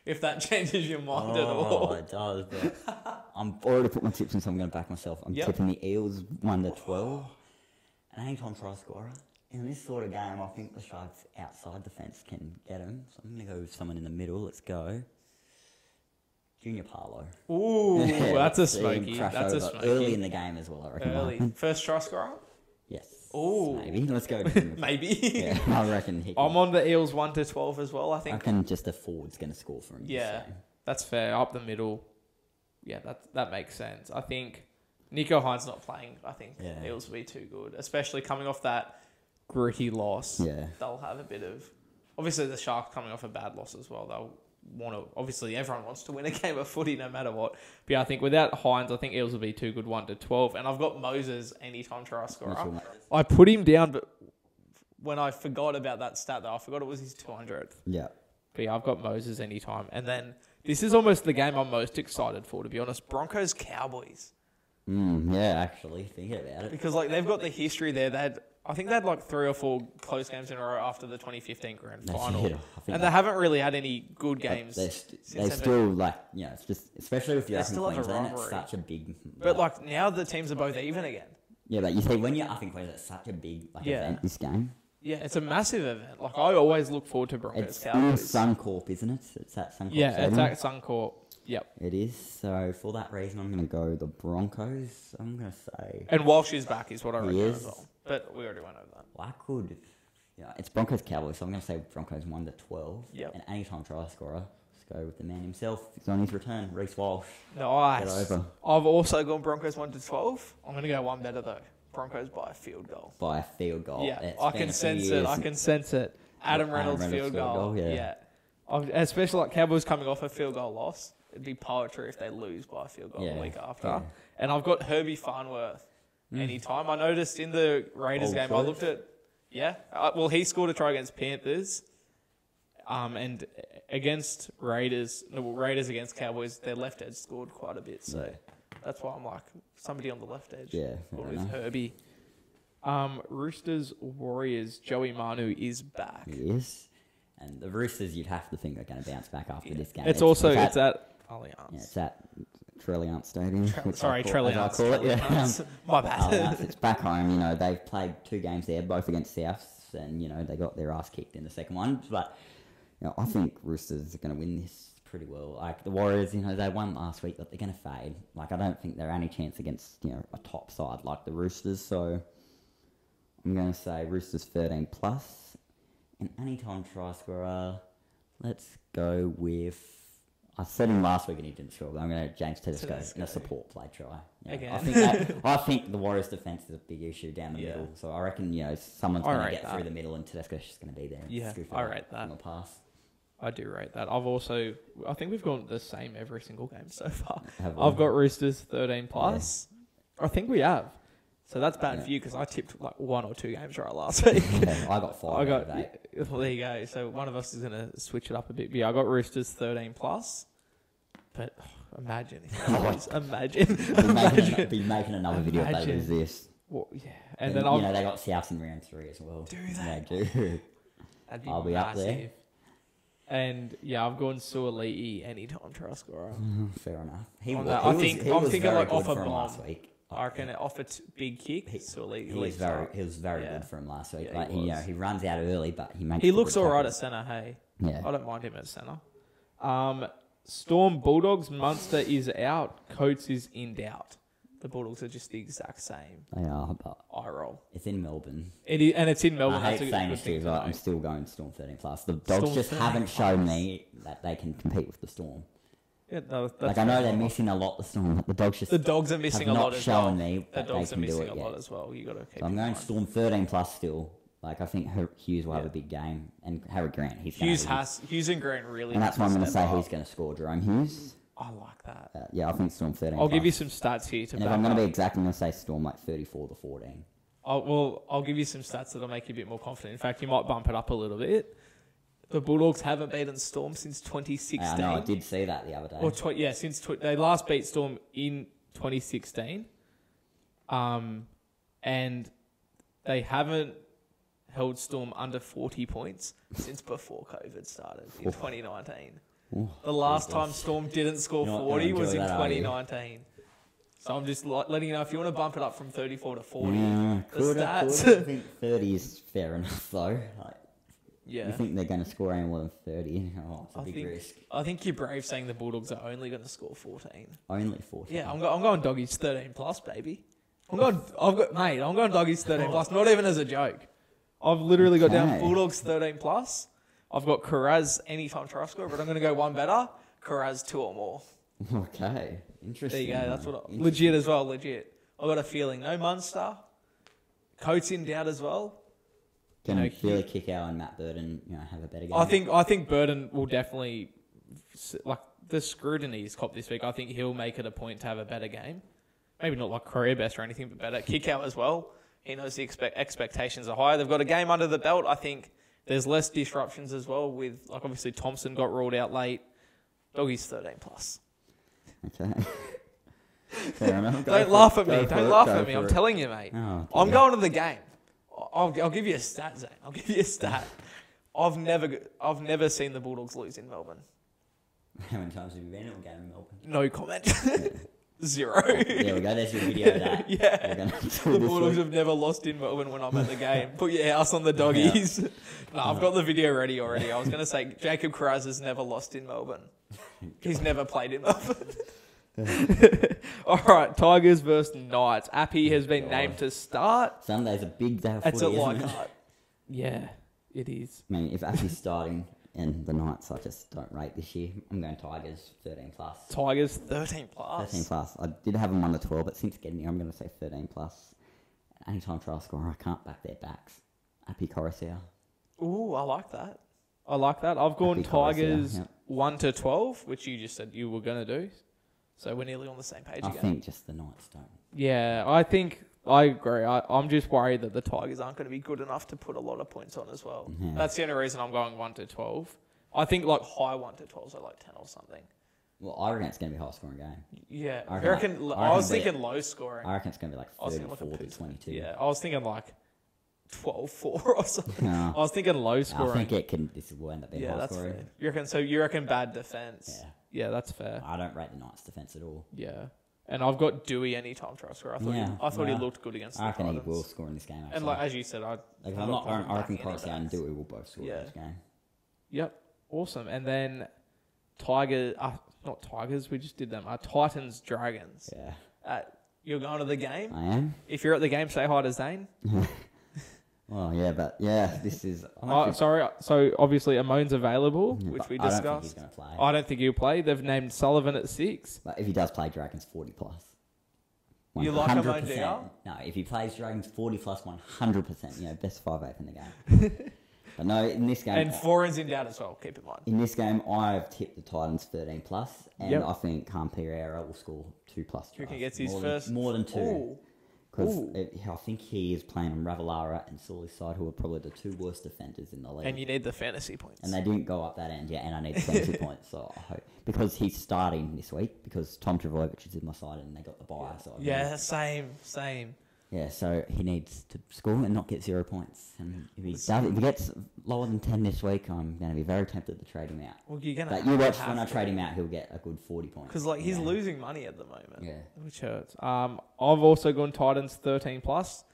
If that changes your mind at all. Oh, it does. But I'm already put my tips in, so I'm going to back myself. I'm tipping the Eels 1 to 12. And anytime try scorer. In this sort of game, I think the Sharks outside the fence can get him. So I'm going to go with someone in the middle. Let's go. Junior Parlo. Ooh, that's a smoky. That's a smoky. Early in the game as well, I reckon. Early. First try scorer? Yes. Oh, Maybe. Let's go. maybe. Yeah, I reckon he can. I'm on the Eels 1-12 as well. I I think. reckon just a forward's going to score for him. Yeah, So. that's fair. Up the middle. Yeah, that makes sense. I think Nico Hines not playing. I think Eels will be too good, especially coming off that gritty loss. Yeah. They'll have a bit of. Obviously, the Sharks coming off a bad loss as well. They'll want to. Obviously, everyone wants to win a game of footy no matter what. But yeah, I think without Hines, I think Eels will be too good 1-12. And I've got Moses anytime try scorer. I put him down, but when I forgot about that stat, though, I forgot it was his 200th. Yeah. But yeah, I've got Moses anytime. And then this is almost the game I'm most excited for, to be honest. Broncos Cowboys. Yeah, actually, thinking about it. Because like they've got the history there. I think they had like 3 or 4 close games in a row after the 2015 grand final. And they haven't really had any good games. They still, like, you know, it's just, especially with your up in still have a Queensland, it's rivalry. such a big... But like now the teams are both even again. Yeah, but you see, when you're up in Queensland, it's such a big event, this game. Yeah, it's a massive event. Like I always look forward to Broncos It's Cowboys. Suncorp, isn't it? It's at Suncorp. Yeah, Stadium. it's at Suncorp. Yep. It is. So for that reason, I'm going to go the Broncos. I'm going to say... And Walsh is back is what I reckon is. as well. But we already went over that. Well, I could... Yeah, it's Broncos Cowboys, so I'm going to say Broncos 1-12. Yep. And anytime try scorer, let's go with the man himself. He's on his return, Reece Walsh. Nice. Get over. I've also gone Broncos 1-12. I'm going to go one better though. Broncos by a field goal. By a field goal. Yeah, It's I been can a few sense it. years I can sense it. Adam Reynolds field goal. yeah. Especially like Cowboys coming off a field goal loss. It'd be poetry if they lose by a field goal the week after. Yeah. And I've got Herbie Farnworth anytime. I noticed in the Raiders game, I looked at... Yeah. Well, he scored a try against Panthers. And against Raiders against Cowboys, their left edge scored quite a bit. So that's why I'm like, somebody on the left edge. Yeah. With Herbie. Roosters Warriors, Joey Manu is back. Yes. And the Roosters, you'd have to think are going to bounce back after this game. It's at Allianz. Yeah, it's at Trelliant Stadium. Trelliant. I call it. Yeah. My bad. Allianz, it's back home. You know, they've played 2 games there, both against Souths, and you know they got their ass kicked in the second one. But you know, I think Roosters are going to win this pretty well. Like the Warriors, you know, they won last week, but they're going to fade. Like I don't think they're any chance against a top side like the Roosters. So I'm going to say Roosters 13+. And anytime try scorer, let's go with... I said him last week and he didn't score, but I'm going to James Tedesco in a support play try. Again. I think the Warriors' defence is a big issue down the middle. So I reckon, someone's going to get through the middle and Tedesco's just going to be there. Yeah, I rate that. On the pass. I do rate that. I think we've gone the same every single game so far. I've got Roosters 13+. Yeah. I think we have. So that's bad for you because I tipped like 1 or 2 games right last week. I got 5. Well, there you go. So one of us is going to switch it up a bit. But yeah, I got Roosters 13+. But imagine. Imagine. Be making another video if they lose this. Well, yeah. And then they got Souths in round 3 as well. Do they? They do. I'll be up there. And yeah, I've gone Suoliti anytime try scorer. Fair enough. I'm thinking like off a bomb. Last week. I reckon off a big kick. He was very good for him last week. Yeah, like he runs out early, but he makes. He looks all right at centre. Hey, yeah, I don't mind him at centre. Storm Bulldogs. Munster is out. Coates is in doubt. The Bulldogs are just the exact same. They are, but eye roll. It's in Melbourne. It is, and it's in Melbourne. I hate saying this too, but I'm still going Storm 13+. The Dogs just haven't shown me that they can compete with the Storm. Yeah, no, I know they're missing a lot. The Storm, the Dogs are missing a lot as well. Me the Dogs are missing a lot as well. You got to keep. So I'm going Storm 13+ still. Like I think Hughes will have a big game, and Harry Grant. Hughes and Grant really. And that's why I'm going to say he's going to score. Jerome Hughes. I like that. Yeah, I think Storm 13+. I'll give you some stats here to. And if I'm going to be exact, I'm going to say Storm like 34-14. I'll give you some stats that'll make you a bit more confident. In fact, you might bump it up a little bit. The Bulldogs haven't beaten Storm since 2016. I know, I did see that the other day. Since they last beat Storm in 2016. And they haven't held Storm under 40 points since before COVID started in 2019. The last time Storm didn't score 40 was in 2019. So I'm just letting you know if you want to bump it up from 34 to 40. Yeah, the stats. I think 30 is fair enough though. Yeah. You think they're going to score any more than 30? Oh, it's a big risk. I think you're brave saying the Bulldogs are only going to score 14. Only 14? Yeah, I'm going Doggies 13+, baby. I'm going Doggies 13 plus, not even as a joke. I've literally got down Bulldogs 13 plus. I've got Carraz anytime try score, but I'm going to go one better. Carraz 2 or more. Okay, interesting. There you go. That's what legit as well. Legit. I've got a feeling. No Munster. Coates in doubt as well. Can Billy Kickow and Matt Burton, have a better game? I think Burton will definitely, like the scrutiny he's copped this week. I think he'll make it a point to have a better game. Maybe not like career best or anything, but better. Kickout as well. He knows the expectations are higher. They've got a game under the belt. I think there's less disruptions as well. With like obviously Thompson got ruled out late. Doggies 13 plus. Okay. Fair enough. Don't laugh at me. Don't laugh at me. I'm telling you, mate. Oh, I'm going to the game. I'll give you a stat, Zane. I'll give you a stat. I've never seen the Bulldogs lose in Melbourne. How many times have you been to a game in Melbourne? No comment. 0. There we go. There's your video of that. Yeah. The Bulldogs have never lost in Melbourne when I'm at the game. Put your house on the Doggies. Yeah. No, I've got the video ready already. I was going to say Jacob Carraz has never lost in Melbourne. He's never played in Melbourne. All right, Tigers versus Knights. Appy has been named to start. Sunday's a big day of footy, it's at Leichhardt. Yeah, it is. I mean, if Appy's starting and the Knights, I just don't rate this year. I'm going Tigers 13 plus. Tigers 13 plus. 13 plus. I did have them on the 12, but since getting here, I'm going to say 13 plus. Anytime trial scorer, I can't back their backs. Appy Coruscant. Ooh, I like that. I've gone Tigers 1 to 12, which you just said you were going to do. So we're nearly on the same page again. I think just the Knights don't. Yeah, I agree. I'm just worried that the Tigers aren't going to be good enough to put a lot of points on as well. Yeah. That's the only reason I'm going 1 to 12. I think like high 1 to 12, so like 10 or something. Well, I reckon it's going to be a high scoring game. Yeah. I was thinking low scoring. I reckon it's going to be like 34 to 22. Yeah, I was thinking like 12-4 or something. No. I was thinking low scoring. I think this will end up being high scoring. Fair. You reckon bad defence? Yeah. Yeah, that's fair. I don't rate the Knights' defence at all. Yeah. And I've got Dewey anytime try scorer. I thought he looked good against the Titans. I reckon he will score in this game, actually. And like as you said, I reckon Coruscant and Dewey will both score in this game. Yep. Awesome. And then not Tigers, we just did them. Titans, Dragons. Yeah. You're going to the game? I am. If you're at the game, say hi to Zane. Well, yeah, but yeah, this is... Sorry, so obviously Amon's available, which we discussed. I don't think he's going to play. I don't think he'll play. They've named Sullivan at 6. But if he does play Dragons 40 plus. 100%. You like Amon, do you? No, if he plays Dragons 40 plus 100%, best 5'8" in the game. But no, in this game... And Foreign's in doubt as well, keep in mind. In this game, I've tipped the Titans 13 plus, and I think Pereira will score 2 plus. You reckon he gets his first? More than 2. Ooh. Because I think he is playing on Ravalawa and Sully's side, who are probably the 2 worst defenders in the league. And you need the fantasy points. And they didn't go up that end yet, and I need the fantasy points. So I hope, because he's starting this week, because Tom Travojevic is in my side, and they got the bye. Yeah. So same. Yeah, so he needs to score and not get 0 points. And if he gets lower than 10 this week, I'm going to be very tempted to trade him out. Well, you're going to. But you watch when I trade him out, he'll get a good 40 points. Because he's losing money at the moment. Yeah, which hurts. I've also gone Titans 13 plus.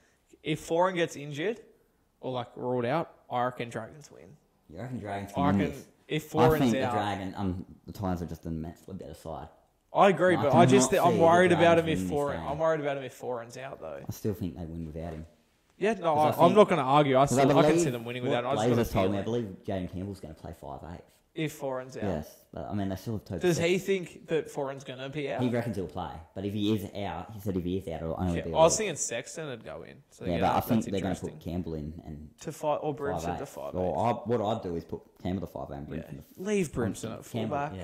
If Foreign gets injured or ruled out, I reckon Dragons win. You reckon Dragons can win this? If Foreign's out, the Titans are just an immensely better side. I agree, but I'm worried about him if Foreign's out though. I still think they win without him. Yeah, no, I'm not going to argue. I can see them winning without him. Blazers told me, I believe Jaden Campbell's going to play 5'8". If Foreign's out. Yes, but I mean, they still have total. Does he think that Foreign's going to be out? He reckons he'll play, but if he is out, he said if he is out, it'll only be. I was thinking Sexton would go in. So but I think they're going to put Campbell in and to fight or Brimson to 5'8". Or what I'd do is put Campbell to 5'8" and Brimson. Leave Brimson at fullback.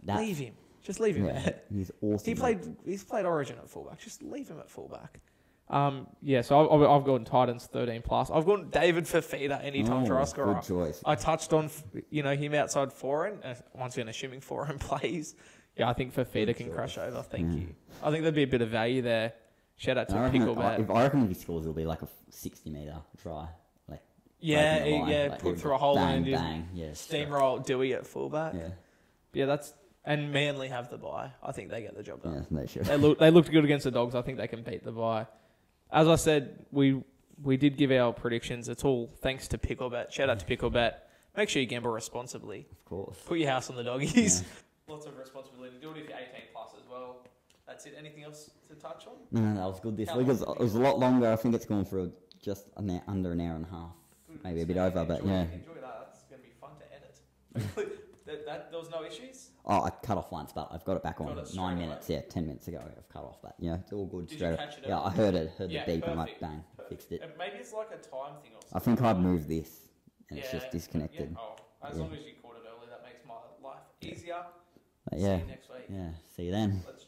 Leave him. Just leave him there. He's awesome. He's played Origin at fullback. Just leave him at fullback. So I've gone Titans 13 plus. I've gone David Fafita anytime try scorer. Good choice. I touched on him outside Foreign. Once again, assuming Foreign plays, I think Fafita can crush over. Thank you. I think there'd be a bit of value there. Shout out to Picklebet. I reckon if he scores, it'll be like a 60-meter try. Put through a hole and just steamroll Dewey at fullback. Yeah, that's. And Manly have the bye. I think they get the job done. Yeah, they should. They looked good against the Dogs. I think they can beat the bye. As I said, we did give our predictions. It's all thanks to Picklebet. Shout out to Picklebet. Make sure you gamble responsibly. Of course. Put your house on the Doggies. Lots of responsibility. Do it if you're 18 plus as well. That's it. Anything else to touch on? No, that was good this How week. long It was a lot longer. I think it's gone for just under an hour and a half. Maybe a bit over, but yeah. Enjoy that. That's going to be fun to edit. There was no issues? Oh, I cut off once, but I've got it back on. Got it 9 straight minutes, away. yeah, 10 minutes ago I've cut off, but yeah, it's all good. Did you catch it? Yeah, I heard it, the beep, and perfect, like, bang, fixed it. Maybe it's like a time thing or something. I think I've moved this, and it's just Yeah. disconnected. Oh, as long as you caught it early, that makes my life easier. But See yeah, you next week. yeah, see you then. Let's